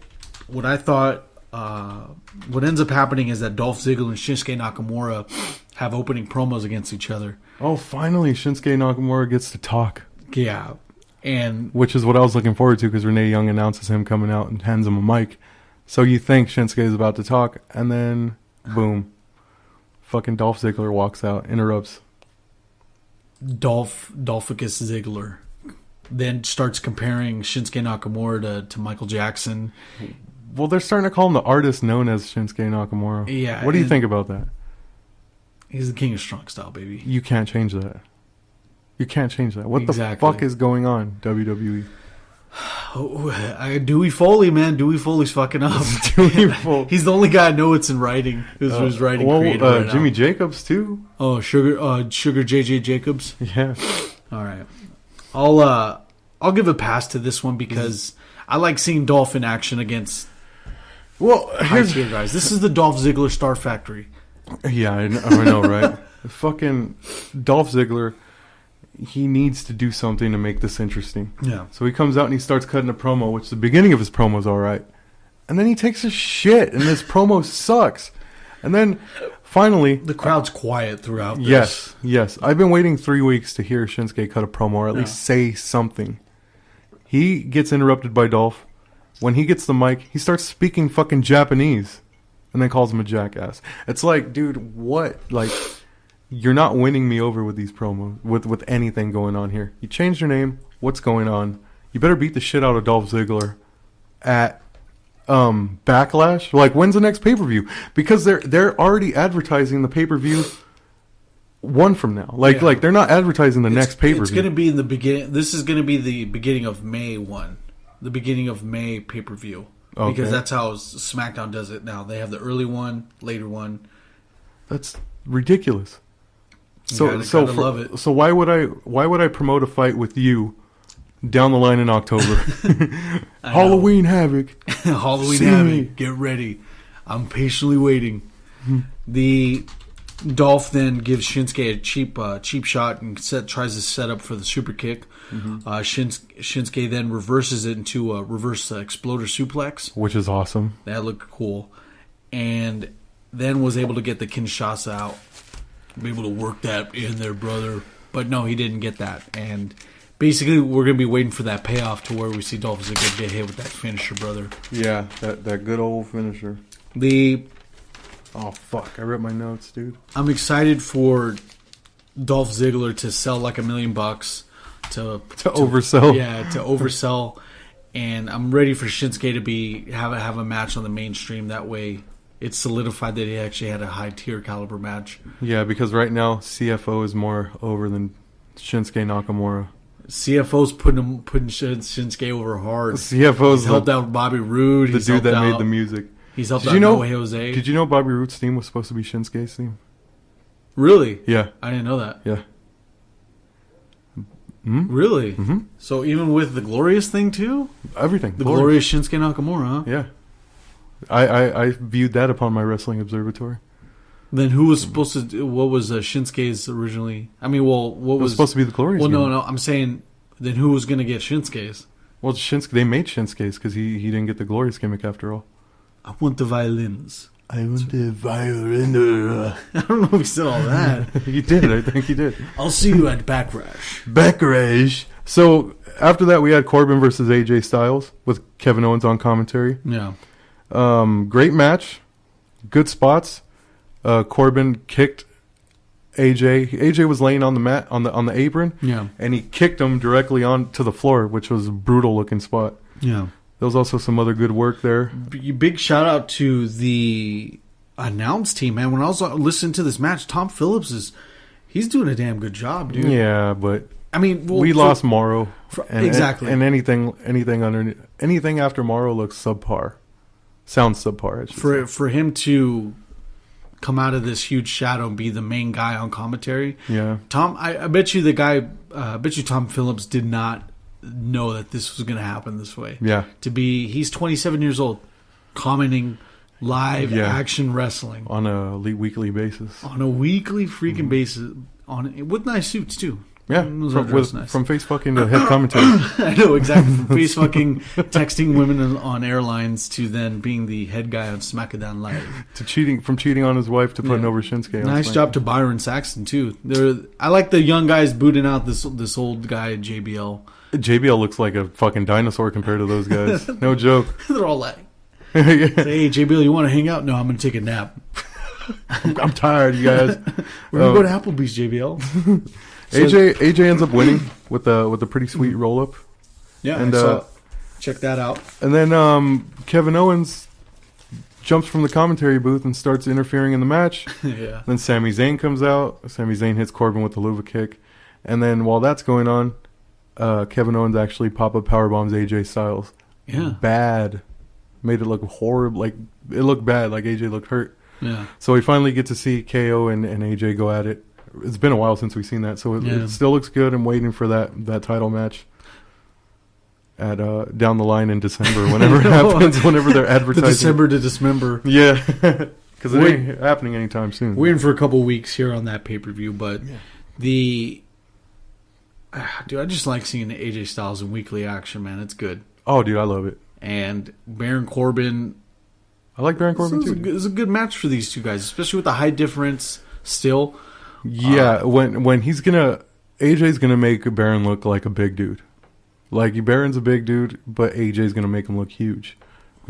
what I thought, what ends up happening is that Dolph Ziggler and Shinsuke Nakamura have opening promos against each other. Oh, finally, Shinsuke Nakamura gets to talk. Yeah. And which is what I was looking forward to, because Renee Young announces him coming out and hands him a mic. So you think Shinsuke is about to talk, and then boom, fucking Dolph Ziggler walks out, interrupts. Dolphicus Ziggler then starts comparing Shinsuke Nakamura to Michael Jackson. Well, they're starting to call him the artist known as Shinsuke Nakamura. Yeah. What do you think about that? He's the king of strong style, baby. You can't change that. You can't change that. What the fuck is going on, WWE? Dewey Foley, man. Dewey Foley's fucking up. Dewey Foley. He's the only guy I know it's in writing. Who's writing creative right now. Jimmy Jacobs, too. Oh, Sugar JJ Jacobs. Yeah. All right. I'll give a pass to this one because I like seeing Dolph in action against high tier guys. This is the Dolph Ziggler Star Factory. Yeah, I know, right? Fucking Dolph Ziggler, he needs to do something to make this interesting. Yeah. So he comes out and he starts cutting a promo, which the beginning of his promo is all right. And then he takes a shit, and this promo sucks. And then, finally... The crowd's quiet throughout this. Yes. I've been waiting 3 weeks to hear Shinsuke cut a promo, or at least say something. He gets interrupted by Dolph. When he gets the mic, he starts speaking fucking Japanese. And then calls him a jackass. It's like, dude, what? Like, you're not winning me over with these promos, with anything going on here. You changed your name. What's going on? You better beat the shit out of Dolph Ziggler at Backlash. Like, when's the next pay-per-view? Because they're already advertising the pay-per-view one from now. Like they're not advertising the next pay-per-view. It's going to be in the beginning. This is going to be the beginning of May 1. The beginning of May pay-per-view. Okay. Because that's how SmackDown does it now. They have the early one, later one. That's ridiculous. Love it. So why would I promote a fight with you down the line in October? Halloween Havoc. Halloween Havoc. Get ready. I'm patiently waiting. The Dolph then gives Shinsuke a cheap shot and tries to set up for the super kick. Shinsuke then reverses it into a reverse exploder suplex, which is awesome. That looked cool, and then was able to get the Kinshasa out, be able to work that in there, brother. But no, he didn't get that, and basically we're gonna be waiting for that payoff to where we see Dolph Ziggler get hit with that finisher, brother. Yeah, that good old finisher. Oh fuck! I read my notes, dude. I'm excited for Dolph Ziggler to sell like $1 million to oversell. Yeah, to oversell, and I'm ready for Shinsuke to have a match on the mainstream. That way, it's solidified that he actually had a high tier caliber match. Yeah, because right now CFO is more over than Shinsuke Nakamura. CFO's putting Shinsuke over hard. CFO's helped out Bobby Roode. The dude that made the music. He's helped out No Way Jose. Did you know Bobby Roode's theme was supposed to be Shinsuke's theme? Really? Yeah. I didn't know that. Yeah. Really? Mm-hmm. So even with the Glorious thing too? Everything. The Glorious Shinsuke Nakamura, huh? Yeah. I viewed that upon my wrestling observatory. Then who was supposed to do, what was Shinsuke's originally? I mean, what was supposed to be the Glorious? Well, no, I'm saying then who was going to get Shinsuke's? Well, they made Shinsuke's because he didn't get the Glorious gimmick after all. I want the violins. I want the violin. I don't know if he said all that. He did. I think he did. I'll see you at Backlash. Backlash. So after that, we had Corbin versus AJ Styles with Kevin Owens on commentary. Yeah. Great match. Good spots. Corbin kicked AJ. AJ was laying on the mat on the apron. Yeah. And he kicked him directly onto the floor, which was a brutal looking spot. Yeah. There was also some other good work there. Big shout out to the announce team, man. When I was listening to this match, Tom Phillips he's doing a damn good job, dude. Yeah, but I mean, we lost Morrow. Exactly. And anything after Morrow looks subpar. Sounds subpar. For him to come out of this huge shadow and be the main guy on commentary. Yeah. Tom, I bet you Tom Phillips did not know that this was going to happen this way. Yeah. He's 27 years old, commenting live action wrestling on a weekly basis. On a weekly freaking basis, with nice suits too. Yeah, from face fucking to head commentary. I know, exactly. From face fucking texting women on airlines to then being the head guy on Smackdown Live. From cheating on his wife to putting over Shinsuke. Nice job to Byron Saxton too. I like the young guys booting out this old guy JBL. JBL looks like a fucking dinosaur compared to those guys. No joke. They're all like, hey JBL, you want to hang out? No, I'm going to take a nap. I'm tired, you guys. We're going to go to Applebee's, JBL. AJ ends up winning with a pretty sweet roll up. Yeah, and Check that out. And then Kevin Owens jumps from the commentary booth and starts interfering in the match. Yeah. Then Sami Zayn comes out. Sami Zayn hits Corbin with the Luva kick. And then while that's going on, Kevin Owens actually pop-up powerbombs AJ Styles. Yeah. Bad. Made it look horrible. Like, it looked bad. Like, AJ looked hurt. Yeah. So we finally get to see KO and AJ go at it. It's been a while since we've seen that. So it still looks good. I'm waiting for that title match at down the line in December, whenever it happens, whenever they're advertising. The December to dismember. Yeah. Because it ain't happening anytime soon. We're in for a couple weeks here on that pay-per-view, but dude, I just like seeing AJ Styles in weekly action, man. It's good. Oh, dude, I love it. And Baron Corbin. I like Baron Corbin, too. It's a good match for these two guys, especially with the height difference still. Yeah, when he's gonna... AJ's gonna make Baron look like a big dude. Like, Baron's a big dude, but AJ's gonna make him look huge.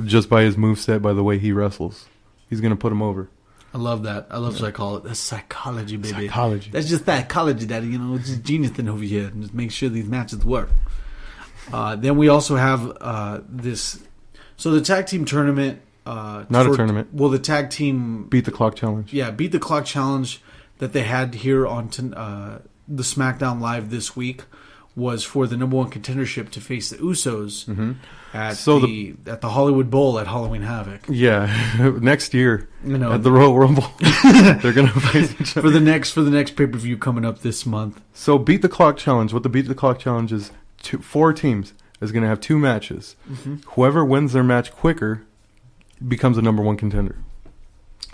Just by his moveset, by the way he wrestles. He's gonna put him over. I love that. I love what I call it. That's psychology, baby. Psychology. That's just psychology, daddy. It's just genius thing over here. And just make sure these matches work. Then we also have this. So the tag team tournament. Not a tournament. Well, the tag team. Beat the Clock Challenge. Yeah, Beat the Clock Challenge that they had here on the Smackdown Live this week was for the number one contendership to face the Usos at the Hollywood Bowl at Halloween Havoc. Yeah, next year at the Royal Rumble, they're gonna face each other for the next pay-per-view coming up this month. So Beat the Clock Challenge. What the Beat the Clock Challenge is: 4 teams is gonna have 2 matches. Mm-hmm. Whoever wins their match quicker becomes a number one contender.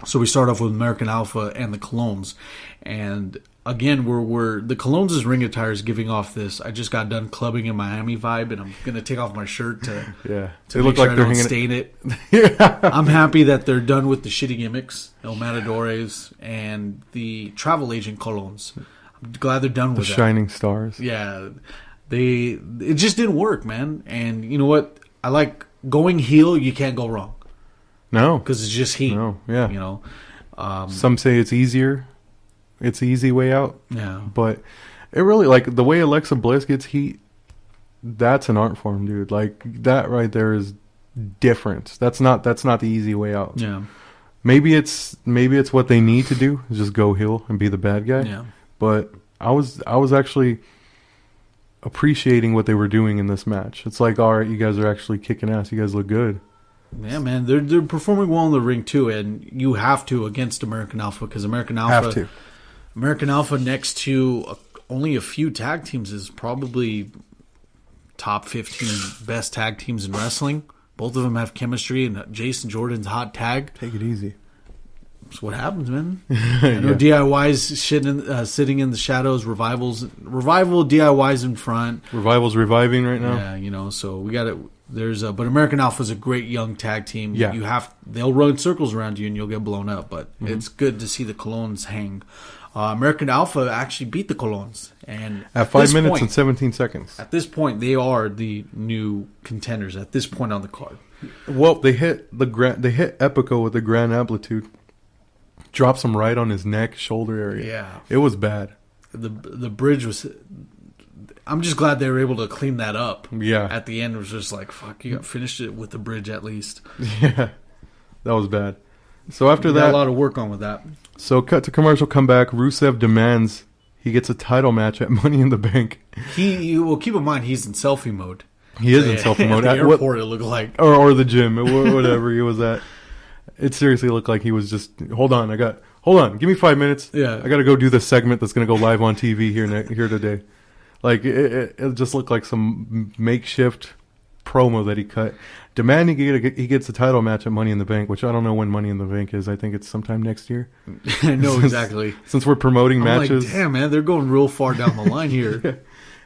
So we start off with American Alpha and the Colones, and again, we're the Colones' ring attire is giving off this I just got done clubbing in Miami vibe, and I'm gonna take off my shirt to they look like they're hanging stain it. Yeah. I'm happy that they're done with the shitty gimmicks, El Matadores and the travel agent Colones. I'm glad they're done with the shining stars. Yeah, it just didn't work, man. And you know what? I like going heel. You can't go wrong. No, because it's just heat. No, yeah. You know, some say it's easier. It's the easy way out. Yeah. But it really, like, the way Alexa Bliss gets heat, that's an art form, dude. Like, that right there is different. That's not the easy way out. Yeah. Maybe it's what they need to do, is just go heel and be the bad guy. Yeah. But I was actually appreciating what they were doing in this match. It's like, all right, you guys are actually kicking ass. You guys look good. Yeah, man, they're performing well in the ring too, and you have to against American Alpha, because American Alpha next to only a few tag teams is probably top 15 best tag teams in wrestling. Both of them have chemistry, and Jason Jordan's hot tag. Take it easy. That's what happens, man. I know DIY's sitting in the shadows. Revival DIY's in front. Revival's reviving right now. Yeah, you know, so we got it. But American Alpha is a great young tag team. Yeah. They'll run circles around you and you'll get blown up. But it's good to see the Colones hang. American Alpha actually beat the Colones, and at 5 minutes and 17 seconds. At this point, they are the new contenders. At this point on the card, well, they hit Epico with the Grand Amplitude, drops him right on his neck, shoulder area. Yeah, it was bad. The bridge was. I'm just glad they were able to clean that up. Yeah. At the end, it was just like, fuck, you finished it with the bridge at least. Yeah. That was bad. So after that... got a lot of work on with that. So cut to commercial, come back. Rusev demands he gets a title match at Money in the Bank. Well, keep in mind, he's in selfie mode. He is in selfie mode. At the airport, it looked like. Or the gym, whatever he was at. It seriously looked like he was just, hold on, give me 5 minutes. Yeah. I got to go do this segment that's going to go live on TV here today. Like, it just looked like some makeshift promo that he cut. Demanding he gets a title match at Money in the Bank, which I don't know when Money in the Bank is. I think it's sometime next year. I know exactly. Since we're promoting matches. Like, damn, man, they're going real far down the line here. Yeah.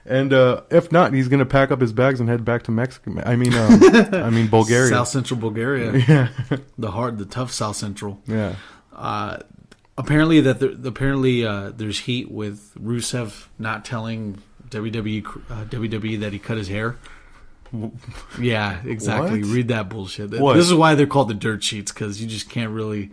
And if not, he's going to pack up his bags and head back to Mexico. I mean Bulgaria. South Central Bulgaria. Yeah. the tough South Central. Yeah. Apparently there's heat with Rusev not telling WWE that he cut his hair. Yeah, exactly. What? Read that bullshit. What? This is why they're called the dirt sheets, because you just can't really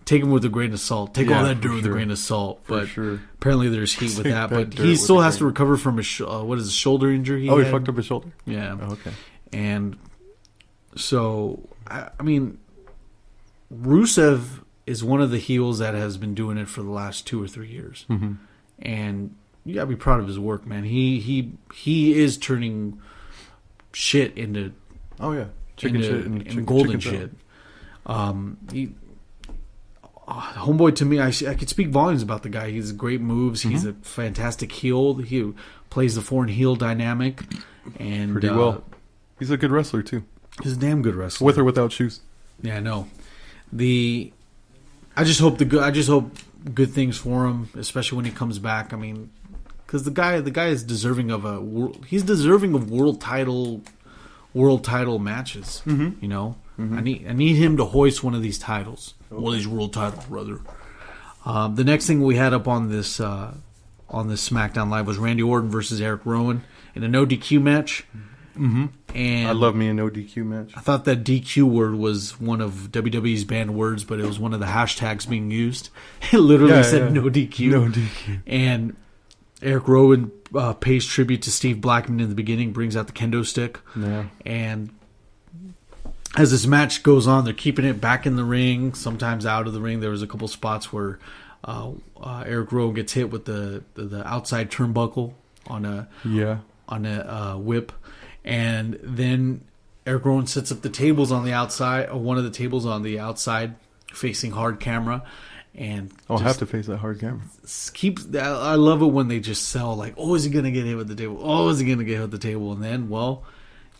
take them with a grain of salt. Take all that dirt with a grain of salt. But apparently there's heat with that. But he still has to recover from his shoulder injury. He fucked up his shoulder? Yeah. Oh, okay. And so, I mean, Rusev is one of the heels that has been doing it for the last 2 or 3 years. Mm-hmm. And you gotta be proud of his work, man. He is turning shit into chicken shit and golden shit. Homeboy, to me, I could speak volumes about the guy. He's great moves. Mm-hmm. He's a fantastic heel. He plays the foreign heel dynamic, and pretty well. He's a good wrestler too. He's a damn good wrestler, with or without shoes. Yeah, I know. I just hope good things for him, especially when he comes back. I mean, because the guy is deserving of world title matches. Mm-hmm. You know, mm-hmm. I need him to hoist one of these titles, one of these world titles, brother. The next thing we had up on this SmackDown Live was Randy Orton versus Eric Rowan in a no DQ match. Mm-hmm. And I love me a no DQ match. I thought that DQ word was one of WWE's banned words, but it was one of the hashtags being used. It literally said no DQ. No DQ. And Eric Rowan pays tribute to Steve Blackman in the beginning, brings out the kendo stick. Yeah. And as this match goes on, they're keeping it back in the ring, sometimes out of the ring. There was a couple spots where Eric Rowan gets hit with the outside turnbuckle on a whip. And then Eric Rowan sets up the tables on the outside, or one of the tables on the outside, facing hard camera. And I'll have to face that hard camera. I love it when they just sell, like, oh, is he going to get hit with the table? Oh, is he going to get hit with the table? And then, well,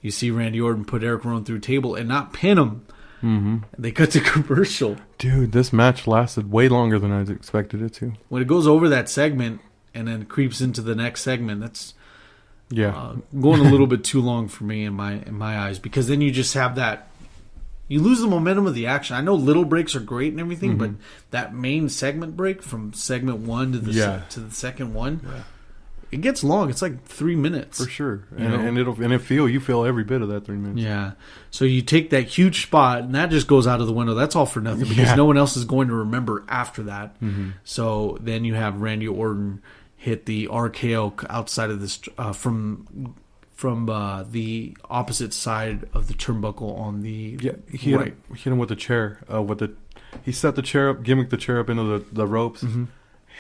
you see Randy Orton put Eric Rowan through a table and not pin him. Mm-hmm. They cut to commercial. Dude, this match lasted way longer than I expected it to. When it goes over that segment and then creeps into the next segment, that's going a little bit too long for me in my eyes, because then you just have that, you lose the momentum of the action. I know little breaks are great and everything, mm-hmm. but that main segment break from segment one to the second one, it gets long. It's like 3 minutes for sure, and you feel every bit of that 3 minutes. Yeah, so you take that huge spot and that just goes out of the window. That's all for nothing, because no one else is going to remember after that. Mm-hmm. So then you have Randy Orton hit the RKO outside of this from the opposite side of the turnbuckle on the right. Hit him with the chair. He set the chair up, gimmicked the chair up into the ropes, mm-hmm.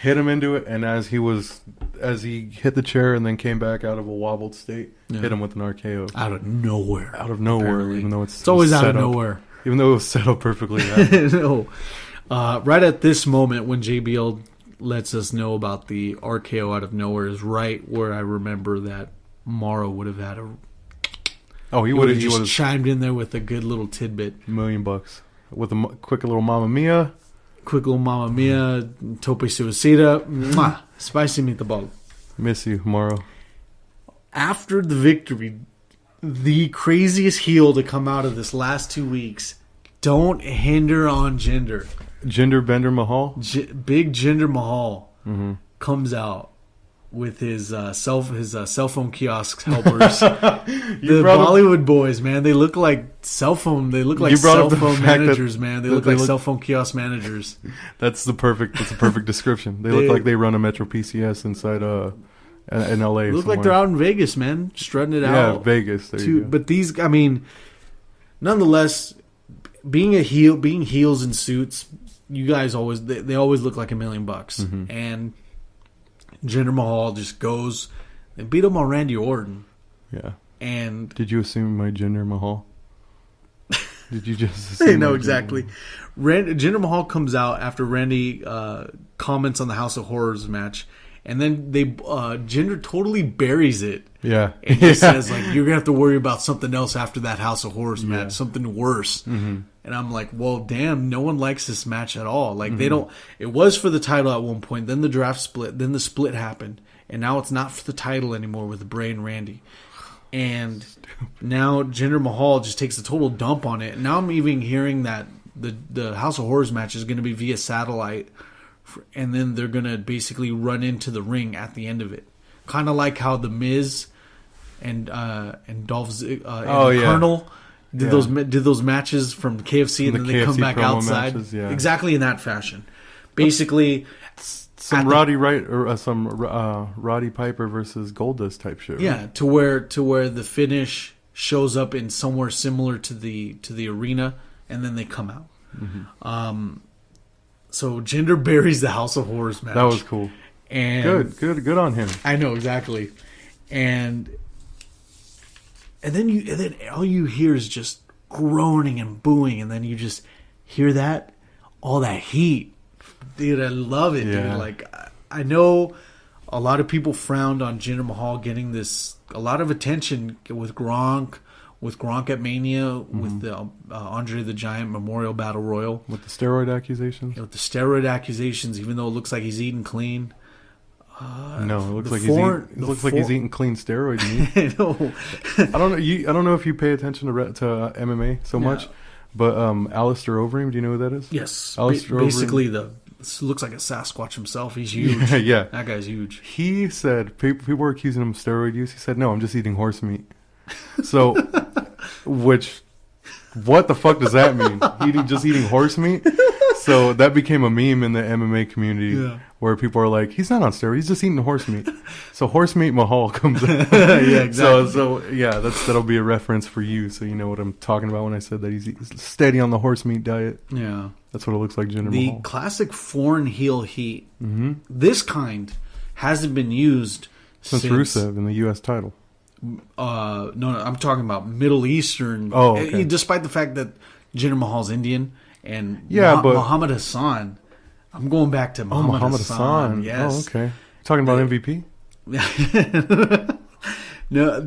hit him into it, and as he hit the chair and then came back out of a wobbled state, hit him with an RKO out of nowhere. Apparently. Even though it's always out of nowhere. Even though it was set up perfectly. No. Right at this moment when JBL lets us know about the RKO out of nowhere is right where I remember that Morrow would have had he would have just chimed in there with a good little tidbit. $1 million with a quick little Mamma Mia, Tope Suicida, spicy meatball. Miss you, Morrow. After the victory, the craziest heel to come out of this last 2 weeks. Don't hinder on gender. Jinder Bender Mahal? Big Jinder Mahal mm-hmm. comes out with his cell phone kiosk helpers. The Bollywood boys, man, they look like cell phone managers, man. They look like cell phone kiosk managers. That's a perfect description. They look like they run a Metro PCS inside in LA. They look like they're out in Vegas, man, strutting it out. Yeah, Vegas. There you go. But these, I mean, nonetheless, being heels in suits, you guys they always look like $1 million. Mm-hmm. And Jinder Mahal just goes and beat him on Randy Orton. Yeah. And did you assume my Jinder Mahal? Did you just assume? No, exactly. Jinder Mahal comes out after Randy comments on the House of Horrors match, and then Jinder totally buries it. Yeah. And he says, like, you're gonna have to worry about something else after that House of Horrors match, something worse. Mm-hmm. And I'm like, well, damn, no one likes this match at all. Like, they Mm-hmm. don't. It was for the title at one point. Then the draft split. Then the split happened, and now it's not for the title anymore with Bray and Randy. And now Jinder Mahal just takes a total dump on it. And now I'm even hearing that the House of Horrors match is going to be via satellite, and then they're going to basically run into the ring at the end of it, kind of like how the Miz and Dolph Colonel did those matches from KFC, and then they come back outside matches, exactly in that fashion. Basically, some Roddy Piper versus Goldust type shit. Right? Yeah, to where the finish shows up in somewhere similar to the arena, and then they come out. So Jinder buries the House of Horrors match. That was cool. And Good on him. I know exactly. And then all you hear is just groaning and booing, and then you just hear all that heat. Dude, I love it, dude. Like, I know a lot of people frowned on Jinder Mahal getting a lot of attention with Gronk at Mania, with the Andre the Giant Memorial Battle Royal. With the steroid accusations? With the steroid accusations, even though it looks like he's eating clean. No, it looks like he's eating clean steroid meat. I know. I don't know if you pay attention to MMA so much, but Alistair Overeem, do you know who that is? Yes. Alistair basically, looks like a Sasquatch himself. He's huge. Yeah. That guy's huge. He said, people were accusing him of steroid use. He said, no, I'm just eating horse meat. So, what the fuck does that mean? Just eating horse meat? So that became a meme in the MMA community where people are like, he's not on steroids, he's just eating horse meat. So horse meat Mahal comes out. Yeah, exactly. So that'll be a reference for you, so you know what I'm talking about when I said that he's steady on the horse meat diet. Yeah. That's what it looks like, Jinder The Mahal. classic foreign heel heat, this kind hasn't been used since Rusev in the U.S. title. No, I'm talking about Middle Eastern. Oh, okay. Despite the fact that Jinder Mahal's Indian and but Muhammad Hassan, I'm going back to Muhammad Hassan. Yes. Oh, okay. Talking about MVP? No,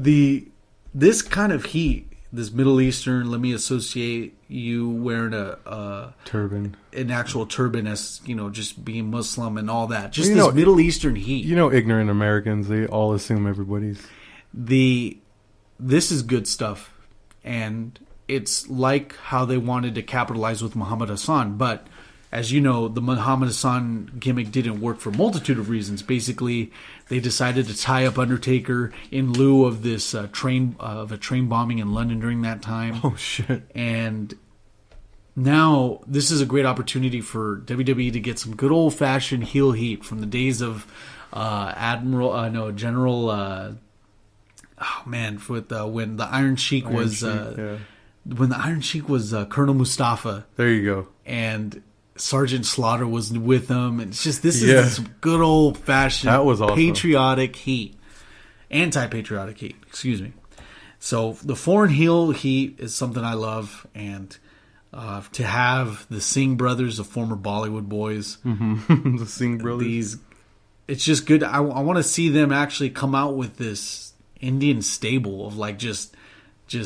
this kind of heat, this Middle Eastern, let me associate you wearing a turban, an actual turban, as just being Muslim and all that. Just this Middle Eastern heat. Ignorant Americans, they all assume everybody's. This is good stuff, and it's like how they wanted to capitalize with Muhammad Hassan, but as you know, the Muhammad Hassan gimmick didn't work for a multitude of reasons. Basically, they decided to tie up Undertaker in lieu of this train bombing in London during that time. Oh shit! And now this is a great opportunity for WWE to get some good old fashioned heel heat from the days of General. When the Iron Sheik was Colonel Mustafa. There you go. And Sergeant Slaughter was with him, and it's just this is some good old fashioned awesome. patriotic heat, anti-patriotic heat. Excuse me. So the foreign heel heat is something I love, and to have the Singh brothers, the former Bollywood boys, the Singh brothers, it's just good. I want to see them actually come out with this Indian stable of just you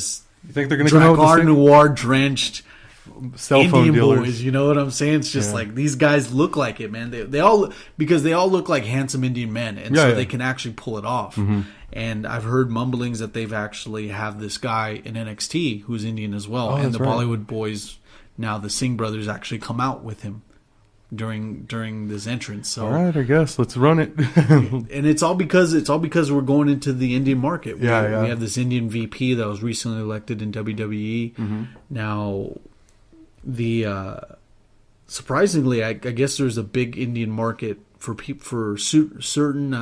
think they're going to come out with noir drenched cell phone Indian dealers? Boys, you know what I'm saying? It's just like these guys look like it, man. They all look like handsome Indian men, and they can actually pull it off. And I've heard mumblings that they've actually have this guy in NXT who's Indian as well, and the Bollywood boys, now the Singh brothers, actually come out with him during this entrance. So all right, I guess let's run it. And it's all because we're going into the Indian market. We have this Indian VP that was recently elected in WWE. Now, surprisingly, I guess there's a big Indian market for certain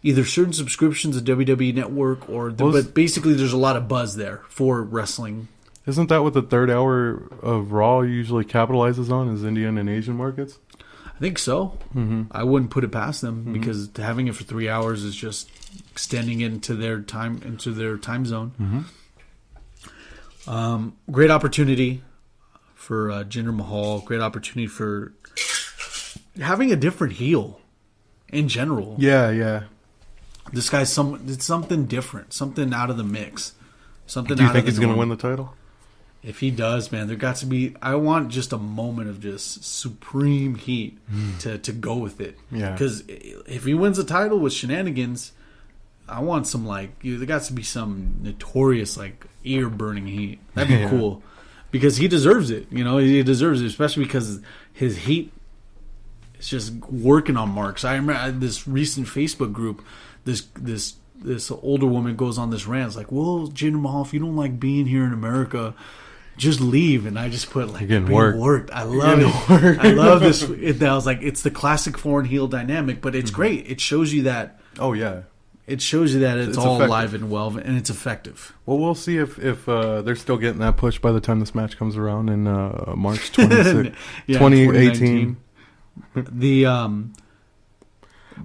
either certain subscriptions of WWE Network but basically there's a lot of buzz there for wrestling. Isn't that what the third hour of Raw usually capitalizes on, is Indian and Asian markets? I think so. I wouldn't put it past them because having it for 3 hours is just extending it into their time zone. Great opportunity for Jinder Mahal. Great opportunity for having a different heel in general. Yeah. This guy's it's something different, something out of the mix. Do you think he's going to win the title? If he does, man, there got to be. I want just a moment of just supreme heat to go with it. Yeah. Because if he wins the title with shenanigans, I want some there got to be some notorious ear burning heat. That'd be cool. Because he deserves it. He deserves it, especially because his heat is just working on marks. I remember this recent Facebook group. This older woman goes on this rant. It's like, well, Jinder Mahal, if you don't like being here in America, just leave. And I just put being worked. I love it. I love this. I was like, it's the classic foreign heel dynamic, but it's great. It shows you that. Oh yeah, It shows you that it's all effective. alive and well, and it's effective. Well, we'll see if they're still getting that push by the time this match comes around in March 26th, 2018.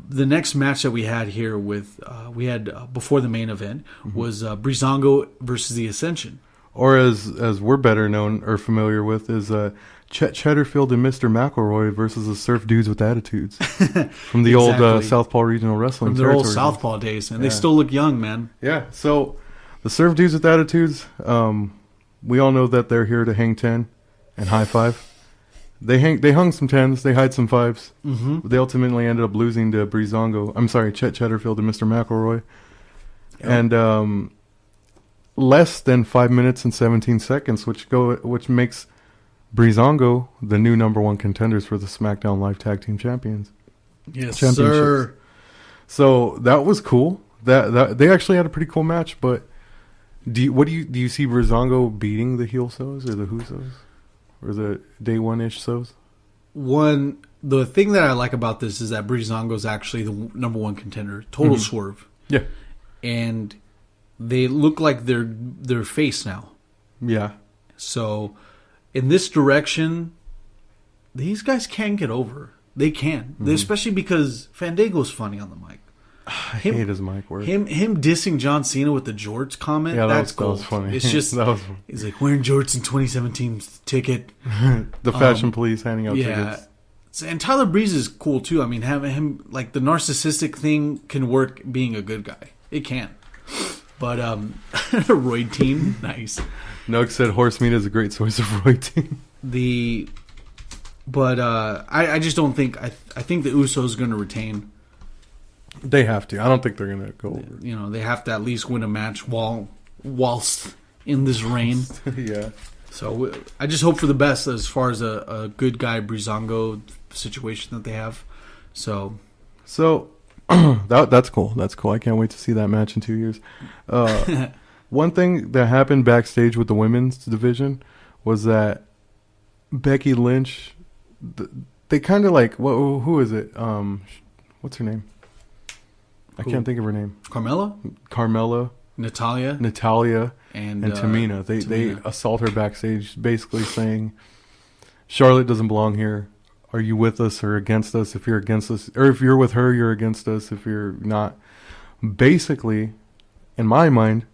The next match that we had here before the main event was Breezango versus the Ascension. Or as we're better known or familiar with is Chet Cheddarfield and Mr. McElroy versus the Surf Dudes with Attitudes from the old Southpaw Regional Wrestling from their old Southpaw days, and they still look young, man. Yeah, so the Surf Dudes with Attitudes, we all know that they're here to hang 10 and high five. They hung some 10s, they hide some 5s. Mm-hmm. They ultimately ended up losing to Chet Cheddarfield and Mr. McElroy. Yep. And less than 5 minutes and 17 seconds, which makes Breezango the new number 1 contenders for the Smackdown Live Tag Team Champions. Yes, sir. So that was cool. That they actually had a pretty cool match. But do you see Breezango beating the heel Sos or the Husos or the day one-ish Sos? The thing that I like about this is that Breezango is actually the number 1 contender. Total swerve. Yeah, and they look like they're face now. Yeah. So in this direction, these guys can get over. They can, especially because Fandango's funny on the mic. I hate his mic work. Him dissing John Cena with the jorts comment. Yeah, that's that was funny. It's just he's like wearing jorts in 2017's ticket. The fashion police handing out tickets. And Tyler Breeze is cool too. I mean, having him like the narcissistic thing can work being a good guy. It can. But Roy Team, nice. Nug said horse meat is a great source of Roy Team. I just don't think I think the Usos going to retain. They have to. I don't think they're going to go over. You know, they have to at least win a match whilst in this reign. Yeah. So I just hope for the best as far as a good guy Breezango situation that they have. So that's cool. That's cool. I can't wait to see that match in 2 years. One thing that happened backstage with the women's division was that Becky Lynch, they kind of like, who is it? What's her name? I can't think of her name. Carmella. Natalia. And Tamina. They assault her backstage, basically saying, Charlotte doesn't belong here. Are you with us or against us? If you're against us, or if you're with her, you're against us. If you're not, basically, in my mind,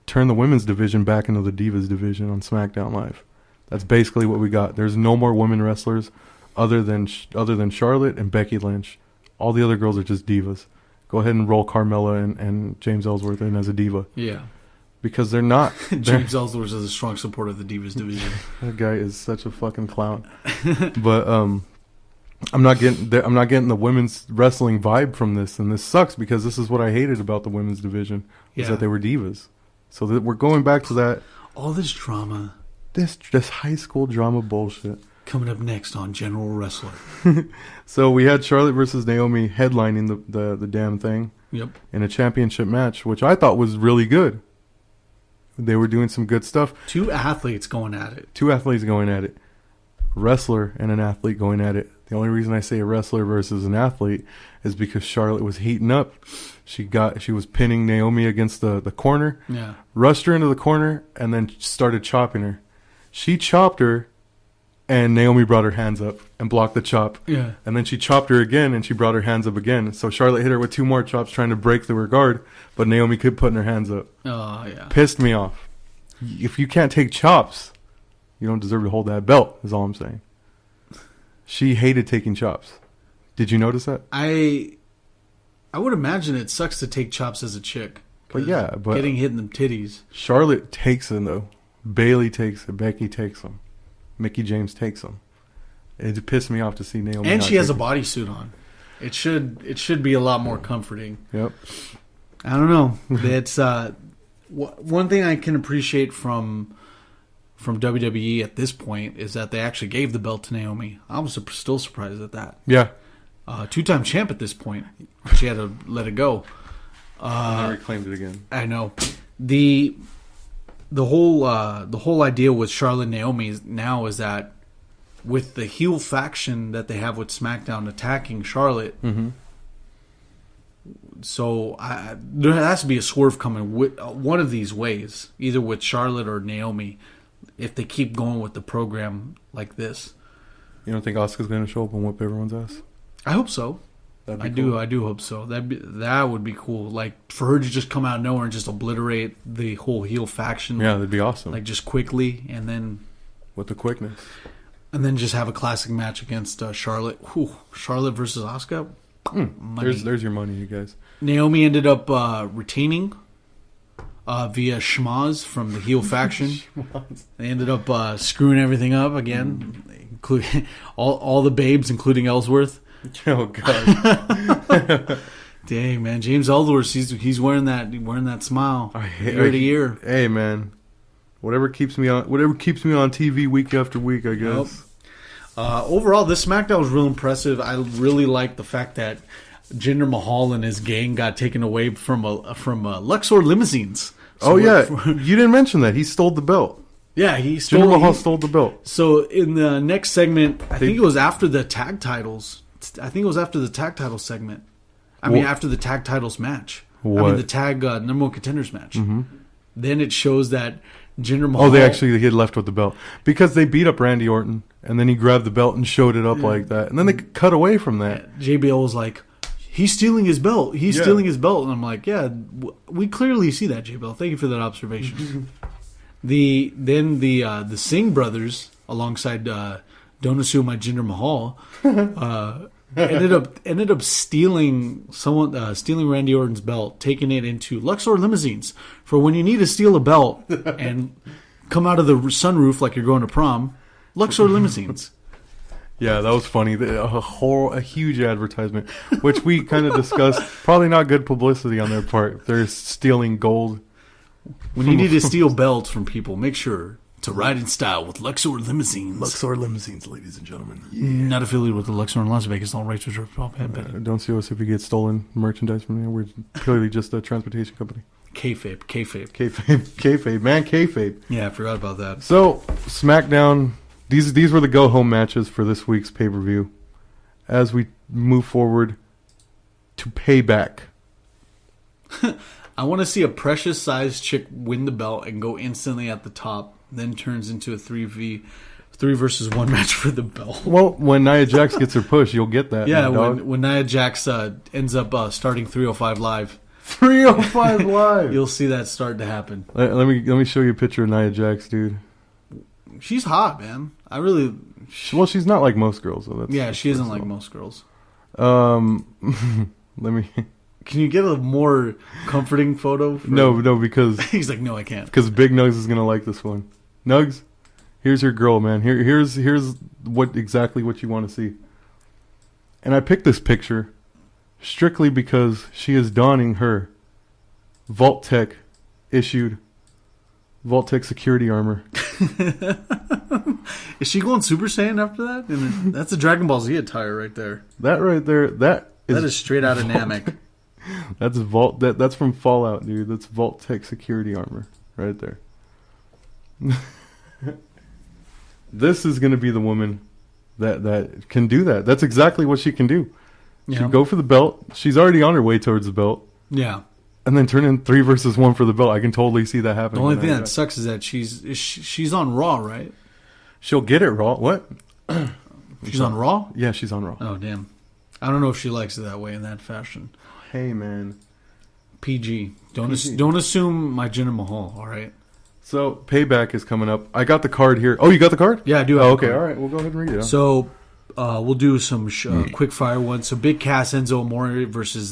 turn the women's division back into the Divas division on SmackDown Live. That's basically what we got. There's no more women wrestlers other than Charlotte and Becky Lynch. All the other girls are just divas. Go ahead and roll Carmella and James Ellsworth in as a diva. Yeah. Because they're not. James Ellsworth is a strong supporter of the Divas division. That guy is such a fucking clown. But I'm not getting the women's wrestling vibe from this, and this sucks because this is what I hated about the women's division is that they were divas. So that we're going back to that. All this drama. This high school drama bullshit. Coming up next on General Wrestler. So we had Charlotte versus Naomi headlining the damn thing. Yep. In a championship match, which I thought was really good. They were doing some good stuff. Two athletes going at it. Wrestler and an athlete going at it. The only reason I say a wrestler versus an athlete is because Charlotte was heating up. She was pinning Naomi against the corner. Yeah. Rushed her into the corner and then started chopping her. She chopped her and Naomi brought her hands up and blocked the chop. Yeah. And then she chopped her again and she brought her hands up again. So Charlotte hit her with 2 more chops trying to break through her guard, but Naomi kept putting her hands up. Oh, yeah. Pissed me off. If you can't take chops, you don't deserve to hold that belt, is all I'm saying. She hated taking chops. Did you notice that? I would imagine it sucks to take chops as a chick. But yeah, getting hit in the titties. Charlotte takes them though. Bailey takes it. Becky takes them. Mickie James takes them. It pissed me off to see Naomi. And she has a bodysuit on. It should be a lot more comforting. Yep. I don't know. It's one thing I can appreciate from WWE at this point is that they actually gave the belt to Naomi. I was still surprised at that. Yeah. 2-time champ at this point. She had to let it go. I reclaimed it again. I know. The whole idea with Charlotte and Naomi now is that with the heel faction that they have with SmackDown attacking Charlotte, there has to be a swerve coming with one of these ways, either with Charlotte or Naomi, if they keep going with the program like this. You don't think Asuka's going to show up and whip everyone's ass? I hope so. I do hope so. That would be cool. Like for her to just come out of nowhere and just obliterate the whole heel faction. Yeah, that'd be awesome. Like just quickly, and then with the quickness, and then just have a classic match against Charlotte. Whew, Charlotte versus Asuka. There's your money, you guys. Naomi ended up retaining via schmaz from the heel faction. They ended up screwing everything up again, including all the babes, including Ellsworth. Oh God! Dang, man, James Ellsworth, he's wearing that smile year to year. Hey, man, whatever keeps me on TV week after week, I guess. Yep. Overall, this SmackDown was real impressive. I really like the fact that Jinder Mahal and his gang got taken away from Luxor limousines. So you didn't mention that he stole the belt. Yeah, Jinder Mahal stole the belt. So in the next segment, I think it was after the tag titles. I think it was after the tag title segment. After the tag titles match. What? The tag number one contenders match. Mm-hmm. Then it shows that Jinder Mahal. Oh, he had left with the belt because they beat up Randy Orton, and then he grabbed the belt and showed it up like that, and then they cut away from that. JBL was like, "He's stealing his belt. He's stealing his belt," and I'm like, "Yeah, we clearly see that, JBL. Thank you for that observation." The Singh brothers alongside Don't Assume My Jinder Mahal ended up stealing Randy Orton's belt, taking it into Luxor limousines for when you need to steal a belt and come out of the sunroof like you're going to prom. Luxor limousines. Yeah, that was funny. A huge advertisement, which we kind of discussed. Probably not good publicity on their part. They're stealing gold. When you need to steal belts from people, make sure to ride in style with Luxor limousines. Luxor limousines, ladies and gentlemen. Yeah. Not affiliated with the Luxor in Las Vegas. All rights reserved. Don't sue us if you get stolen merchandise from there. We're purely just a transportation company. Kayfabe. Man, kayfabe. Yeah, I forgot about that. So, SmackDown, these were the go-home matches for this week's pay-per-view. As we move forward to Payback. I want to see a Precious-sized chick win the belt and go instantly at the top, then turns into a 3 versus 1 match for the belt. Well, when Nia Jax gets her push, you'll get that. Yeah, when Nia Jax ends up starting 305 Live. 305 Live! You'll see that start to happen. Let me show you a picture of Nia Jax, dude. She's hot, man. Well, she's not like most girls, though. She isn't like most girls. Let me... Can you get a more comforting photo? No, because... He's like, no, I can't. Because Big Nugs is going to like this one. Nugs, here's your girl, man. Here's exactly what you want to see. And I picked this picture strictly because she is donning her Vault-Tec issued Vault-Tec security armor. Is she going Super Saiyan after that? And that's a Dragon Ball Z attire right there. That right there, that is straight out of Namek. That's from Fallout, dude. That's Vault-Tec security armor right there. This is going to be the woman that can do that. That's exactly what she can do. Yeah. She'd go for the belt. She's already on her way towards the belt. Yeah. And then turn in 3 versus 1 for the belt. I can totally see that happening. The only thing that sucks is that she's on Raw, right? She'll get it Raw. What? She's on Raw? Yeah, she's on Raw. Oh, damn. I don't know if she likes it that way, in that fashion. Hey, man. PG. Don't assume my Jinder Mahal, all right? So, Payback is coming up. I got the card here. Oh, you got the card? Yeah, I do have the card. All right. We'll go ahead and read it. So, we'll do some quick fire ones. So, Big Cass, Enzo Amore versus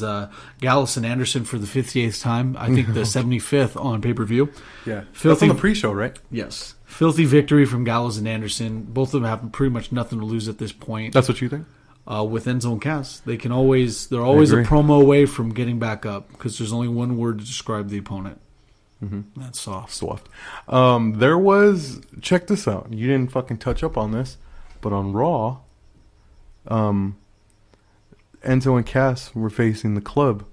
Gallus and Anderson for the 58th time. I think the 75th on pay-per-view. Yeah. That's on the pre-show, right? Yes. Filthy victory from Gallows and Anderson. Both of them have pretty much nothing to lose at this point. That's what you think? With Enzo and Cass, they're always a promo away from getting back up because there's only one word to describe the opponent. Mm-hmm. That's soft. There was, check this out. You didn't fucking touch up on this, but on Raw, Enzo and Cass were facing the Club,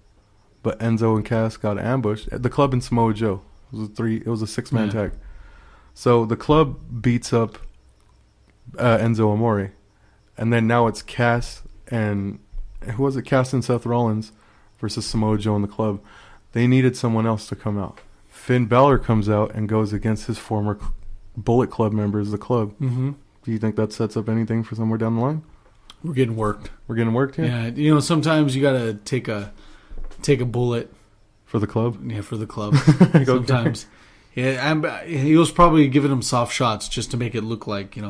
but Enzo and Cass got ambushed. The Club and Samoa Joe. It was a 6-man tag. So the Club beats up Enzo Amore. And then now it's Cass and... Who was it? Cass and Seth Rollins versus Samoa Joe in the club. They needed someone else to come out. Finn Balor comes out and goes against his former Bullet Club members, the club. Mm-hmm. Do you think that sets up anything for somewhere down the line? We're getting worked. We're getting worked here? Yeah, sometimes you got to take a bullet. For the club? Yeah, for the club. Sometimes. Yeah, he was probably giving them soft shots just to make it look like, it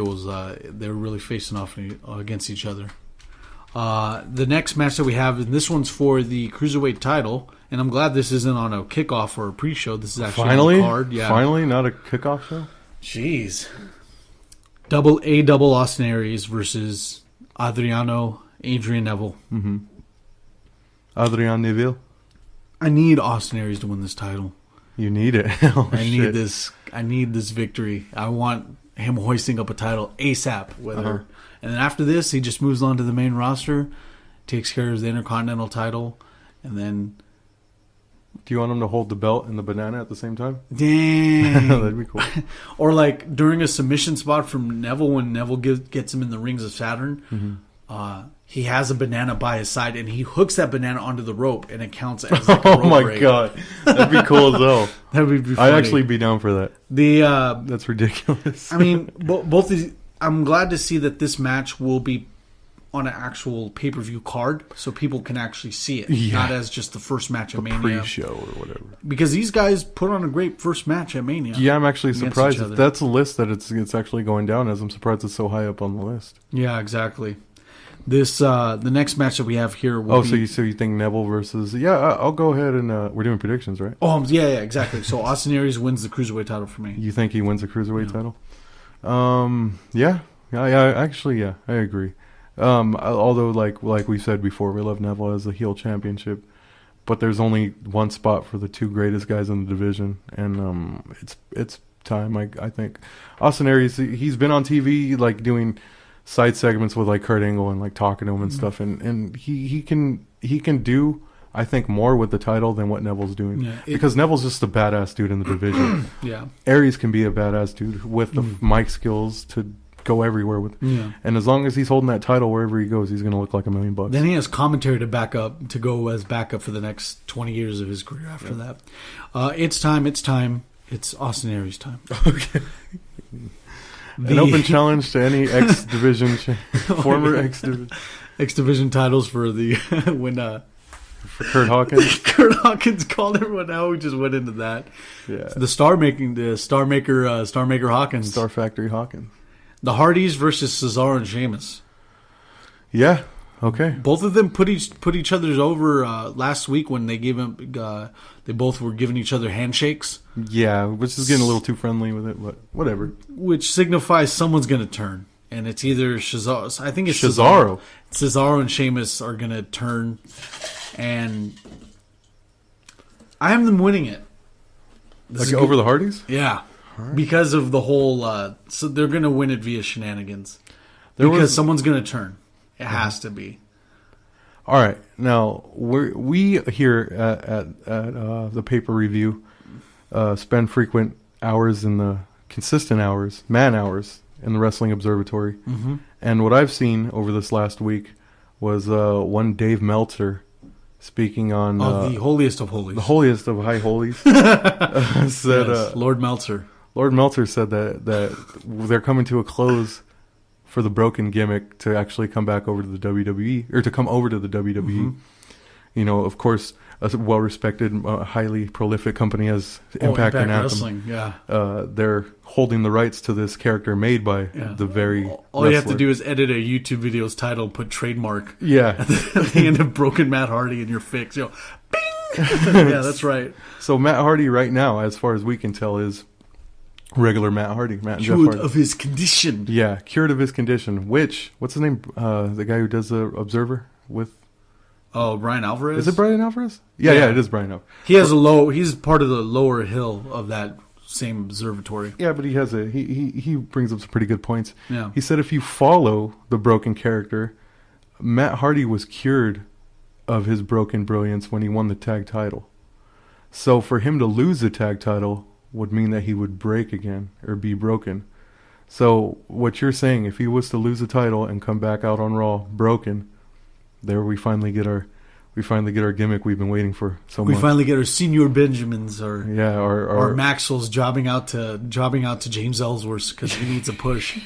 was they were really facing off against each other. The next match that we have, and this one's for the Cruiserweight title, and I'm glad this isn't on a kickoff or a pre-show. This is actually on the card. Yeah. Finally, not a kickoff show? Jeez. Double Austin Aries versus Adrian Neville. Mm-hmm. Adrian Neville. I need Austin Aries to win this title. You need it. I need this. I need this victory. I want him hoisting up a title ASAP. And then after this, he just moves on to the main roster, takes care of the Intercontinental title, and then. Do you want him to hold the belt and the banana at the same time? Dang. That'd be cool. Or like during a submission spot from Neville, when Neville gets him in the Rings of Saturn, he has a banana by his side, and he hooks that banana onto the rope, and it counts as like a rope break. God. That'd be cool as hell. That would be funny. I'd actually be down for that. That's ridiculous. I mean, both these... I'm glad to see that this match will be on an actual pay-per-view card, so people can actually see it, not as just the first match at Mania. Pre-show or whatever. Because these guys put on a great first match at Mania. Yeah, I'm actually surprised. If that's a list that it's actually going down as. I'm surprised it's so high up on the list. Yeah, exactly. This the next match that we have here will be... So you think Neville versus... Yeah, I'll go ahead and... we're doing predictions, right? Yeah, exactly. So Austin Aries wins the Cruiserweight title for me. You think he wins the Cruiserweight title? Yeah, actually, I agree. Although, like we said before, we love Neville as a heel championship, but there's only one spot for the two greatest guys in the division, and it's time. I think Austin Aries, he's been on TV like doing side segments with like Kurt Angle and like talking to him and stuff, and he can do, I think, more with the title than what Neville's doing, because Neville's just a badass dude in the division. Yeah, Aries can be a badass dude with the mic skills to go everywhere with, and as long as he's holding that title wherever he goes, he's going to look like $1 million. Then he has commentary to back up, to go as backup for the next 20 years of his career after that. It's time. It's Austin Aries' time. Okay. An open challenge to any X division, former X division titles for the when for Kurt Hawkins. Kurt Hawkins called everyone out. We just went into that. Yeah, the Star Maker Hawkins, Star Factory Hawkins. The Hardys versus Cesaro and Sheamus. Yeah. Okay. Both of them put each other's over last week when they gave him. They both were giving each other handshakes. Yeah, which is getting a little too friendly with it, but whatever. Which signifies someone's going to turn, and it's either Cesaro. I think it's Cesaro. Cesaro and Sheamus are going to turn, and I have them winning it. Like over the Hardys? Yeah. Right. Because of the whole, so they're going to win it via shenanigans. Because someone's going to turn. It has to be. All right. Now, we here at the Paper Review spend frequent hours consistent hours, man hours, in the Wrestling Observatory. Mm-hmm. And what I've seen over this last week was one Dave Meltzer speaking on... the holiest of holies. The holiest of high holies. Said, yes, Lord Meltzer. Lord Meltzer said that they're coming to a close for the broken gimmick to actually come back over to the WWE, or to come over to the WWE. Mm-hmm. You know, of course, a well-respected, highly prolific company as Impact and Anthem. Wrestling, yeah. They're holding the rights to this character made by the very All wrestler. You have to do is edit a YouTube video's title, put trademark. Yeah. At the end of Broken Matt Hardy, and you're fixed. You know, bing! Yeah, that's right. So Matt Hardy right now, as far as we can tell, is regular Matt Hardy. Matt and Jeff Cured Hardy. of his condition. Yeah, cured of his condition. What's his name? The guy who does the Observer with... Oh, Brian Alvarez? Is it Brian Alvarez? Yeah, it is Brian Alvarez. He's part of the lower hill of that same observatory. Yeah, but he brings up some pretty good points. Yeah. He said if you follow the broken character, Matt Hardy was cured of his broken brilliance when he won the tag title. So for him to lose the tag title would mean that he would break again or be broken. So what you're saying, if he was to lose the title and come back out on Raw broken, there we finally get our gimmick we've been waiting for so We much. finally get our Senior Benjamins or our Maxwell's jobbing out to James Ellsworth because he needs a push.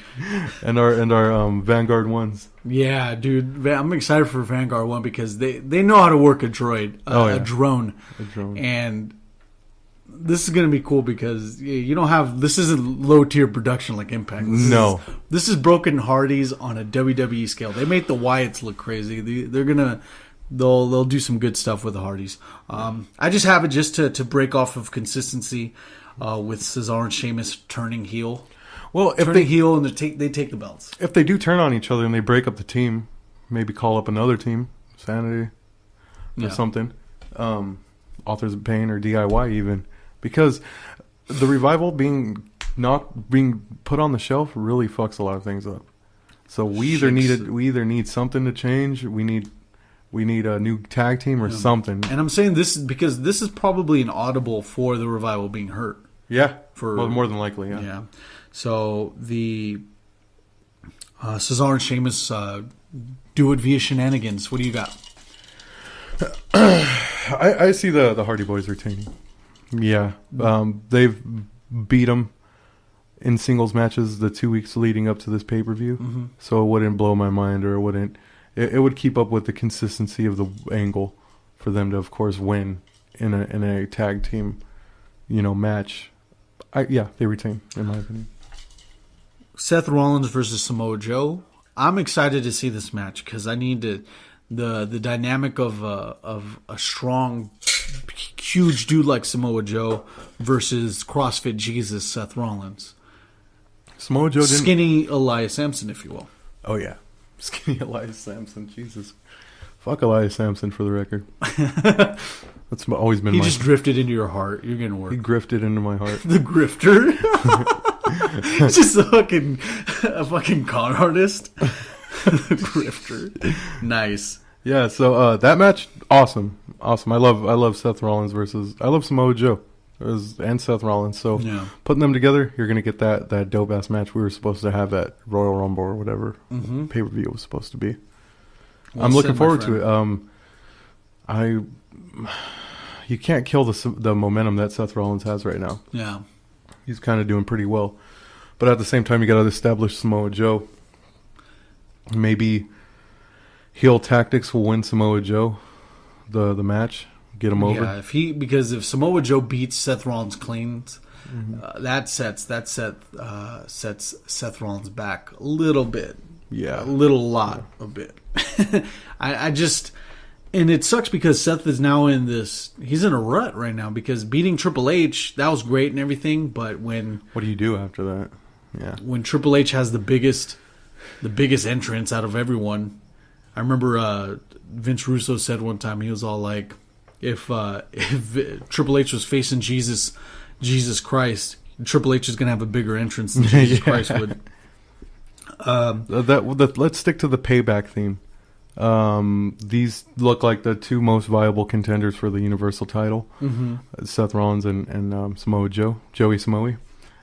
and our Vanguard ones. Yeah, dude, I'm excited for Vanguard 1 because they know how to work a droid, a drone, and this is going to be cool because you don't have this isn't low tier production like Impact. This is Broken Hardys on a WWE scale. They make the Wyatts look crazy. They'll do some good stuff with the Hardys. I just have it just to break off of consistency with Cesaro and Sheamus turning heel. Well, if turning heel and they take the belts. If they do turn on each other and they break up the team, maybe call up another team, Sanity or something, Authors of Pain or DIY even, because the Revival being put on the shelf really fucks a lot of things up. So we either need something to change. We need a new tag team or something. And I'm saying this because this is probably an audible for the Revival being hurt. Yeah, more than likely. Yeah. So the Cesaro and Sheamus do it via shenanigans. What do you got? I see the Hardy Boys retaining. Yeah, they've beat them in singles matches the 2 weeks leading up to this pay-per-view, so it wouldn't blow my mind, or it wouldn't. It would keep up with the consistency of the angle for them to, of course, win in a tag team, match. They retain, in my opinion. Seth Rollins versus Samoa Joe. I'm excited to see this match because I need the dynamic of a strong, huge dude like Samoa Joe versus CrossFit Jesus Seth Rollins. Samoa Joe didn't... Skinny Elias Sampson, if you will. Oh yeah, skinny Elias Sampson. Jesus, fuck Elias Sampson for the record. That's always been. He just drifted into your heart. You're gonna work. He grifted into my heart. The grifter. He's just a fucking con artist. Grifter. Nice. Yeah, so that match, awesome. I love Seth Rollins I love Samoa Joe and Seth Rollins. So putting them together, you're gonna get that dope ass match we were supposed to have at Royal Rumble or whatever pay per view was supposed to be. I'm looking forward to it. You can't kill the momentum that Seth Rollins has right now. Yeah. He's kind of doing pretty well. But at the same time, you got to establish Samoa Joe. Maybe heel tactics will win Samoa Joe the match, get him over. Yeah, if Samoa Joe beats Seth Rollins clean, that sets Seth Rollins back a little bit. Yeah, a bit. I just. And it sucks because Seth is now he's in a rut right now because beating Triple H, that was great and everything, but when... What do you do after that? Yeah. When Triple H has the biggest entrance out of everyone, I remember Vince Russo said one time, he was all like, if Triple H was facing Jesus Christ, Triple H is going to have a bigger entrance than Jesus Christ would. Let's stick to the Payback theme. These look like the two most viable contenders for the Universal title. Seth Rollins and Samoa Joe, Joey Samoa.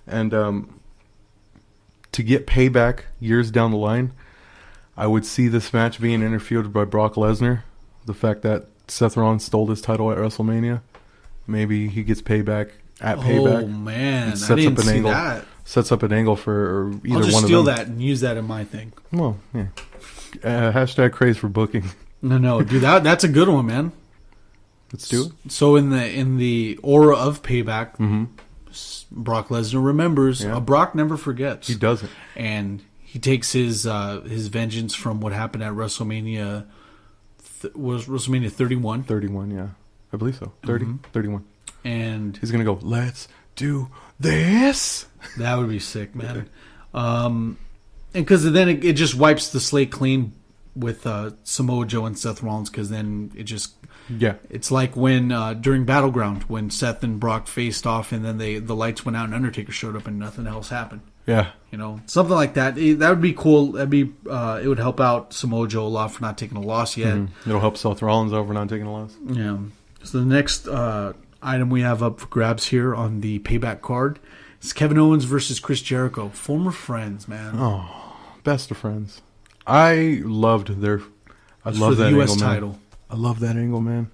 And to get Payback years down the line, I would see this match being interfered by Brock Lesnar. The fact that Seth Rollins stole his title at WrestleMania. Maybe he gets Payback at Payback. Oh, man. I didn't see that. Sets up an angle for either one of them. I'll just steal that and use that in my thing. Well, yeah. Hashtag craze for booking. No, dude, that's a good one, man. Let's do it. So in the aura of Payback, Brock Lesnar remembers. Brock never forgets. He doesn't, and he takes his vengeance from what happened at WrestleMania. Was WrestleMania 31? 31, yeah, I believe so. 31, and he's gonna go. Let's do this. That would be sick, man. And because then it just wipes the slate clean with Samoa Joe and Seth Rollins, because then it just... Yeah. It's like when, during Battleground, when Seth and Brock faced off and then the lights went out and Undertaker showed up and nothing else happened. Yeah. Something like that. That would be cool. It would help out Samoa Joe a lot for not taking a loss yet. It'll help Seth Rollins out for not taking a loss. Yeah. So the next item we have up for grabs here on the Payback card is Kevin Owens versus Chris Jericho. Former friends, man. Oh. Best of friends. I loved I It's love for the that U.S. angle, man. title. I love that angle, man.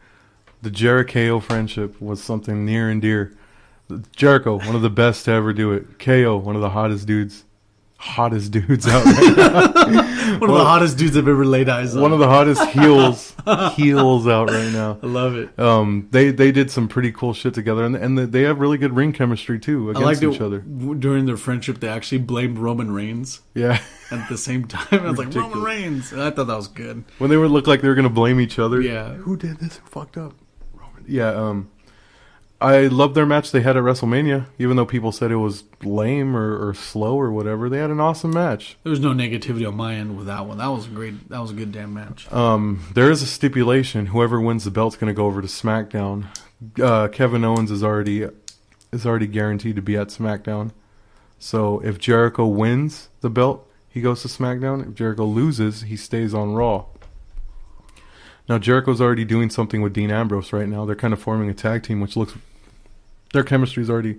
The Jericho friendship was something near and dear. Jericho, one of the best to ever do it. KO, one of the hottest dudes out there. One of the hottest dudes I've ever laid eyes on. One of the hottest heels out right now. I love it. They did some pretty cool shit together, and they have really good ring chemistry too against each other. During their friendship, they actually blamed Roman Reigns. Yeah. At the same time, I was like, Ridiculous. Roman Reigns. And I thought that was good. When they would look like they were going to blame each other. Yeah. Who did this? Who fucked up? Roman. Yeah. I loved their match they had at WrestleMania, even though people said it was lame or slow or whatever. They had an awesome match. There was no negativity on my end with that one. That was great. That was a good damn match. There is a stipulation: whoever wins the belt's going to go over to SmackDown. Kevin Owens is already guaranteed to be at SmackDown. So if Jericho wins the belt, he goes to SmackDown. If Jericho loses, he stays on Raw. Now Jericho's already doing something with Dean Ambrose right now. They're kind of forming a tag team, which looks. Their chemistry's already.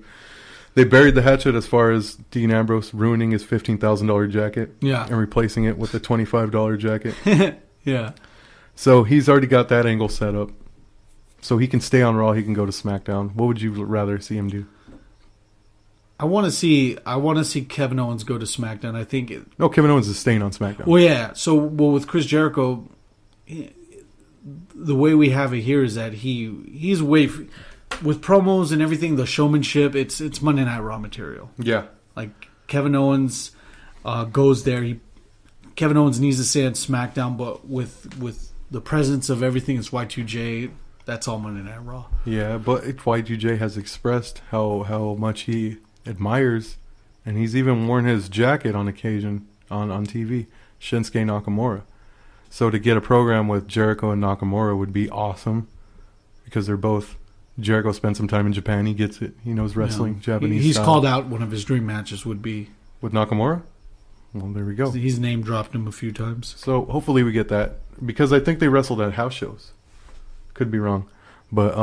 They buried the hatchet as far as Dean Ambrose ruining his $15,000 jacket. Yeah. And replacing it with a $25 jacket. Yeah. So he's already got that angle set up. So he can stay on Raw. He can go to SmackDown. What would you rather see him do? I want to see Kevin Owens go to SmackDown. I think. No, Kevin Owens is staying on SmackDown. Well, yeah. So, with Chris Jericho, the way we have it here is that he's with promos and everything, the showmanship. It's Monday Night Raw material. Yeah. Like Kevin Owens goes there. Kevin Owens needs to stay on SmackDown, but with the presence of everything, it's Y2J. That's all Monday Night Raw. Yeah, but Y2J has expressed how much he admires, and he's even worn his jacket on occasion on TV, Shinsuke Nakamura. So to get a program with Jericho and Nakamura would be awesome, because they're both. Jericho spent some time in Japan. He gets it. He knows wrestling, Japanese He's style. called out one of his dream matches would be With Nakamura? Well, there we go. He's name dropped him a few times. So hopefully we get that, because I think they wrestled at house shows. Could be wrong. But,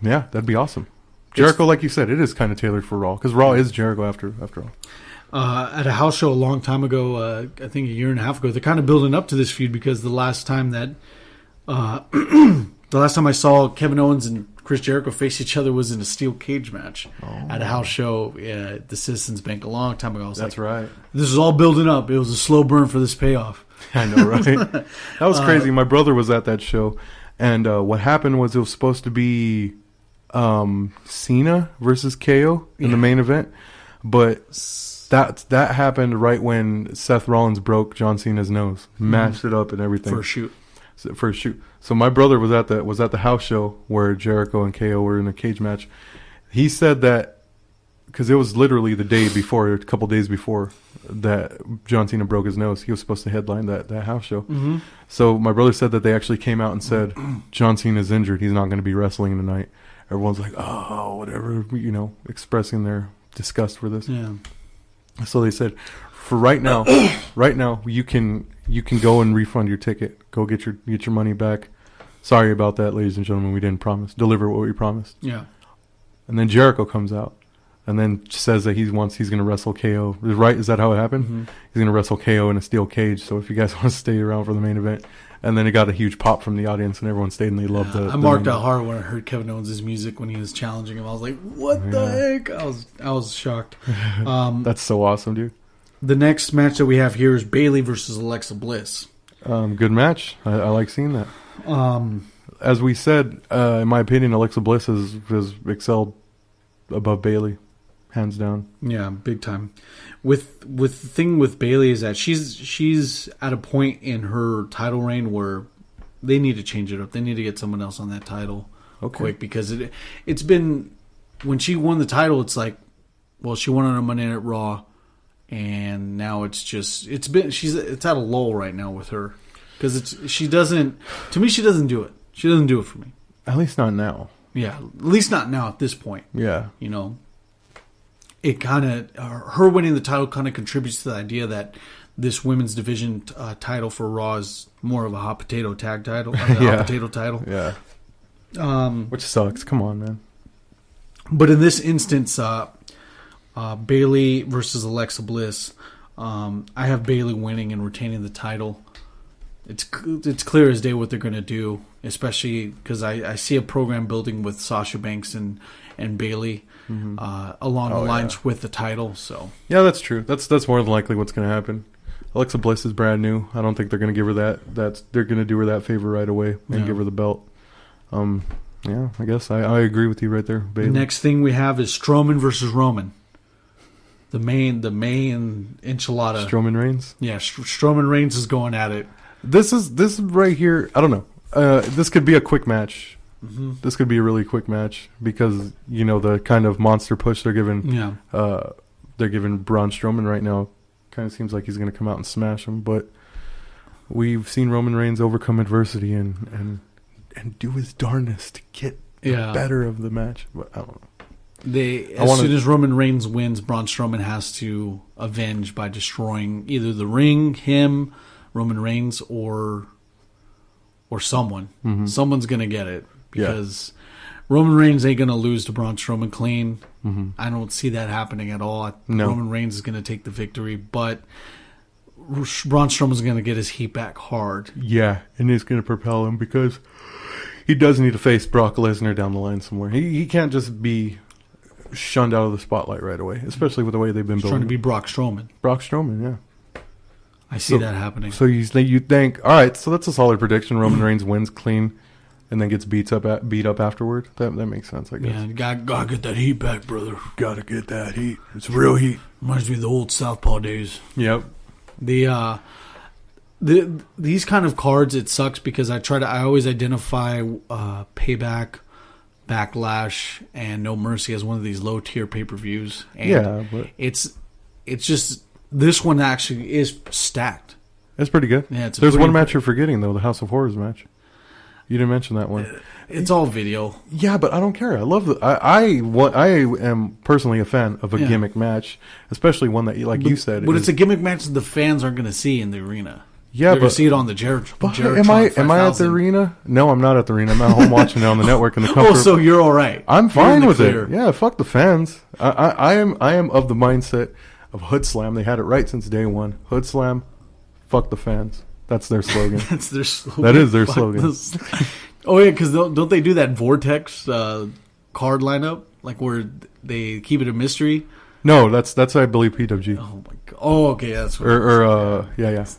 yeah, that'd be awesome. Jericho, like you said, it is kind of tailored for Raw, because Raw is Jericho after all. At a house show a long time ago, I think a year and a half ago, they're kind of building up to this feud, because the last time I saw Kevin Owens and Chris Jericho face each other was in a steel cage match at a house show at the Citizens Bank a long time ago. That's right. This is all building up. It was a slow burn for this payoff. I know, right? That was crazy. My brother was at that show, and what happened was it was supposed to be Cena versus KO in the main event, but that happened right when Seth Rollins broke John Cena's nose, mashed it up and everything. First shoot. So my brother was at the house show where Jericho and KO were in a cage match. He said that because it was literally the day before, a couple days before that John Cena broke his nose. He was supposed to headline that house show. Mm-hmm. So my brother said that they actually came out and said, John Cena's injured. He's not going to be wrestling tonight. Everyone's like, oh, whatever, expressing their disgust for this. Yeah. So they said, for right now, you can go and refund your ticket. Go get your money back. Sorry about that, ladies and gentlemen. We didn't deliver what we promised. Yeah. And then Jericho comes out and then says that he's going to wrestle KO. Right? Is that how it happened? Mm-hmm. He's going to wrestle KO in a steel cage. So if you guys want to stay around for the main event. And then it got a huge pop from the audience, and everyone stayed, and they loved it. I marked out hard when I heard Kevin Owens' music when he was challenging him. I was like, "What the heck?" I was shocked. That's so awesome, dude. The next match that we have here is Bayley versus Alexa Bliss. Good match. I like seeing that. As we said, in my opinion, Alexa Bliss has excelled above Bayley, hands down. Yeah, big time. With the thing with Bayley is that she's at a point in her title reign where they need to change it up. They need to get someone else on that title quick, because it's been, when she won the title, it's like, well, she won on a Monday Night Raw, and now it's at a lull right now with her, because she doesn't do it. She doesn't do it for me. At least not now. Yeah, at least not now at this point. Yeah, it kind of, her winning the title kind of contributes to the idea that this women's division title for Raw is more of a hot potato tag title, hot potato title. Yeah. Which sucks. Come on, man. But in this instance, Bayley versus Alexa Bliss, I have Bayley winning and retaining the title. it's clear as day what they're going to do, especially because I see a program building with Sasha Banks and Bailey along the lines with the title. So yeah, that's true. That's more than likely what's going to happen. Alexa Bliss is brand new. I don't think they're going to give her that. They're going to do her that favor right away and give her the belt. Yeah, I guess I agree with you right there, Bailey. The next thing we have is Strowman versus Roman. The main enchilada. Strowman Reigns. Yeah, Strowman Reigns is going at it. This is right here. I don't know. This could be a quick match. Mm-hmm. This could be a really quick match because the kind of monster push they're giving. Yeah. They're giving Braun Strowman right now. Kind of seems like he's going to come out and smash him, but we've seen Roman Reigns overcome adversity and do his darnest to get the better of the match. But I don't know. As soon as Roman Reigns wins, Braun Strowman has to avenge by destroying either the ring, him, Roman Reigns, or someone. Mm-hmm. Someone's going to get it because Roman Reigns ain't going to lose to Braun Strowman clean. Mm-hmm. I don't see that happening at all. No. Roman Reigns is going to take the victory, but Braun Strowman's going to get his heat back hard. Yeah, and it's going to propel him because he does need to face Brock Lesnar down the line somewhere. He can't just be shunned out of the spotlight right away, especially with the way they've been building. Trying to be Brock Strowman. Brock Strowman, yeah. I see that happening. So you think, all right, so that's a solid prediction. Roman Reigns wins clean and then gets beat up afterward. That makes sense, I guess. Yeah, gotta get that heat back, brother. Gotta get that heat. It's real heat. Reminds me of the old Southpaw days. Yep. These kind of cards, it sucks because I always identify Payback, Backlash, and No Mercy as one of these low tier pay-per-views. And but it's just this one actually is stacked. It's pretty good. Yeah, there's one match you're forgetting though, the House of Horrors match. You didn't mention that one. It's all video. Yeah, but I don't care. I love the. I am personally a fan of a gimmick match, especially one that, like you said, but it's a gimmick match that the fans aren't going to see in the arena. Yeah, they're going to see it on the am I at the arena? No, I'm not at the arena. I'm at home watching it on the network in the comfort. Oh, so you're all right. I'm fine with it. Yeah, fuck the fans. I am of the mindset of Hood Slam. They had it right since day one. Hood Slam, fuck the fans. That's their slogan. That's their slogan. That is their slogan. Oh yeah, because don't they do that Vortex card lineup, like where they keep it a mystery? No, that's I believe PWG. Oh my god. Oh, okay, that's what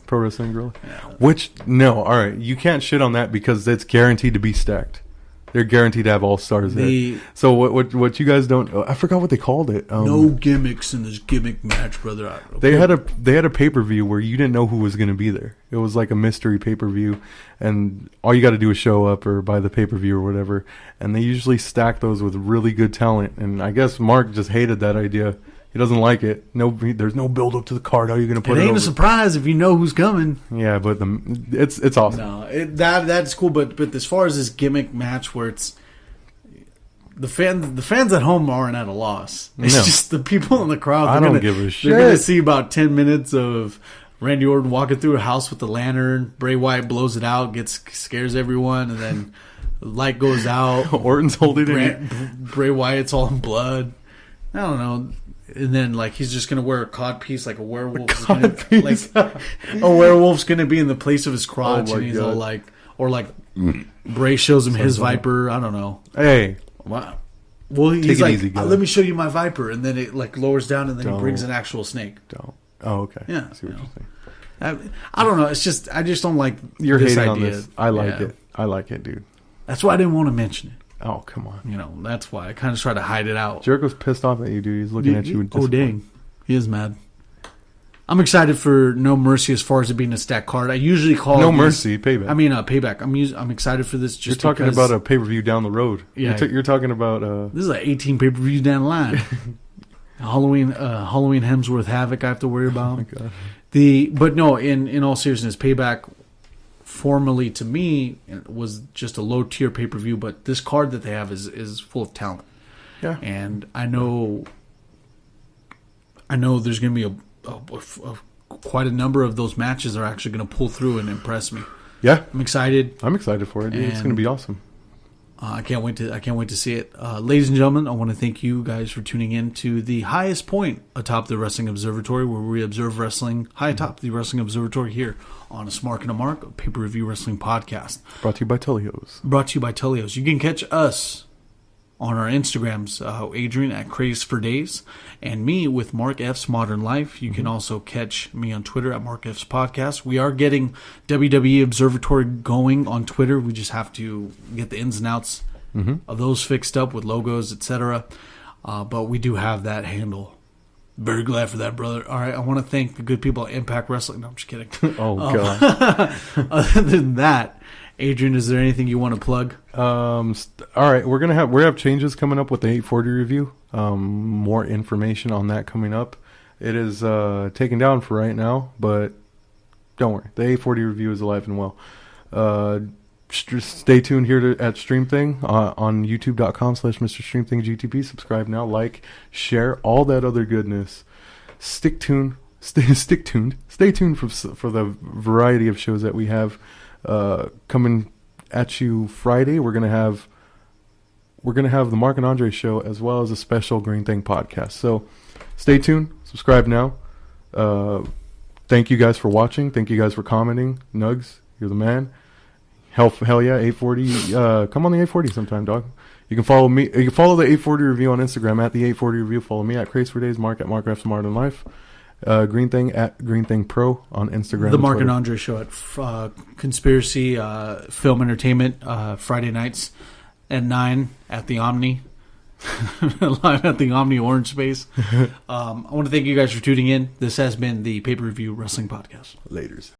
Pro Wrestling Gorilla. Yeah. Which all right, you can't shit on that because it's guaranteed to be stacked. They're guaranteed to have all stars there. So what you guys don't? I forgot what they called it. No gimmicks in this gimmick match, brother. Okay. They had a pay-per-view where you didn't know who was going to be there. It was like a mystery pay-per-view, and all you got to do is show up or buy the pay-per-view or whatever. And they usually stack those with really good talent. And I guess Mark just hated that idea. He doesn't like it. There's no build up to the card. How are you going to put it? It ain't a surprise if you know who's coming. Yeah, but it's awesome. No, that's cool. But as far as this gimmick match where it's the fans at home aren't at a loss. It's just the people in the crowd. I don't give a shit. They're going to see about 10 minutes of Randy Orton walking through a house with the lantern. Bray Wyatt blows it out, scares everyone, and then the light goes out. Orton's holding it. Bray Wyatt's all in blood. I don't know. And then, he's just going to wear a codpiece like a werewolf. A werewolf's going to be in the place of his crotch. And he's all Bray shows him his Viper. I don't know. Hey. Wow. Well, he's like, easy, let me show you my Viper. And then it, lowers down and then he brings an actual snake. Don't. Oh, okay. Yeah. I see what you're saying. I don't know. It's just, I just don't like You're this hating idea. On this. I like it. I like it, dude. That's why I didn't want to mention it. Oh, come on. That's why I kind of try to hide it out. Jericho's pissed off at you, dude. He's looking at you. Oh, dang. He is mad. I'm excited for No Mercy as far as it being a stacked card. I usually call No Mercy, Payback. I mean, Payback. I'm excited for this just You're talking about a pay-per-view down the road. Yeah. You're talking about... This is like 18 pay-per-views down the line. Halloween Hemsworth Havoc I have to worry about. Oh, my God. But no, in all seriousness, Payback... Formerly to me was just a low tier pay per view, but this card that they have is full of talent. Yeah, and I know there's going to be quite a number of those matches are actually going to pull through and impress me. Yeah, I'm excited. I'm excited for it. Dude. It's going to be awesome. I can't wait to see it. Ladies and gentlemen, I want to thank you guys for tuning in to the highest point atop the Wrestling Observatory, where we observe wrestling high atop the Wrestling Observatory here on a Smark and A Mark, a pay-per-view wrestling podcast. Brought to you by Telios. You can catch us on our Instagrams, Adrian at Craze for Days, and me with Mark F's Modern Life. You can also catch me on Twitter at Mark F's Podcast. We are getting WWE Observatory going on Twitter. We just have to get the ins and outs of those fixed up with logos, etc. But we do have that handle. Very glad for that, brother. All right, I want to thank the good people at Impact Wrestling. No, I'm just kidding. Oh, God. Other than that, Adrian, is there anything you want to plug? All right, we have changes coming up with the 840 review. More information on that coming up. It is taken down for right now, but don't worry. The 840 review is alive and well. Stay tuned here at StreamThing on youtube.com/MrStreamThingGTP. Subscribe now, like, share, all that other goodness. Stay tuned for the variety of shows that we have coming at you Friday. We're gonna have the Mark and Andre show, as well as a special Green Thing podcast. So stay tuned, subscribe now. Thank you guys for watching. Thank you guys for commenting. Nugs, you're the man. Hell yeah, 840. Come on the 840 sometime, dog. You can follow me. You can follow the 840 review on Instagram at the 840 review. Follow me at Craze for Days, Mark at Mark F Smart and Life. Green Thing at Green Thing Pro on Instagram. The Mark and Andre show at Conspiracy Film Entertainment, Friday nights at 9 at the Omni. Live at the Omni Orange Space. I want to thank you guys for tuning in. This has been the Pay-Per-View Wrestling Podcast. Laters.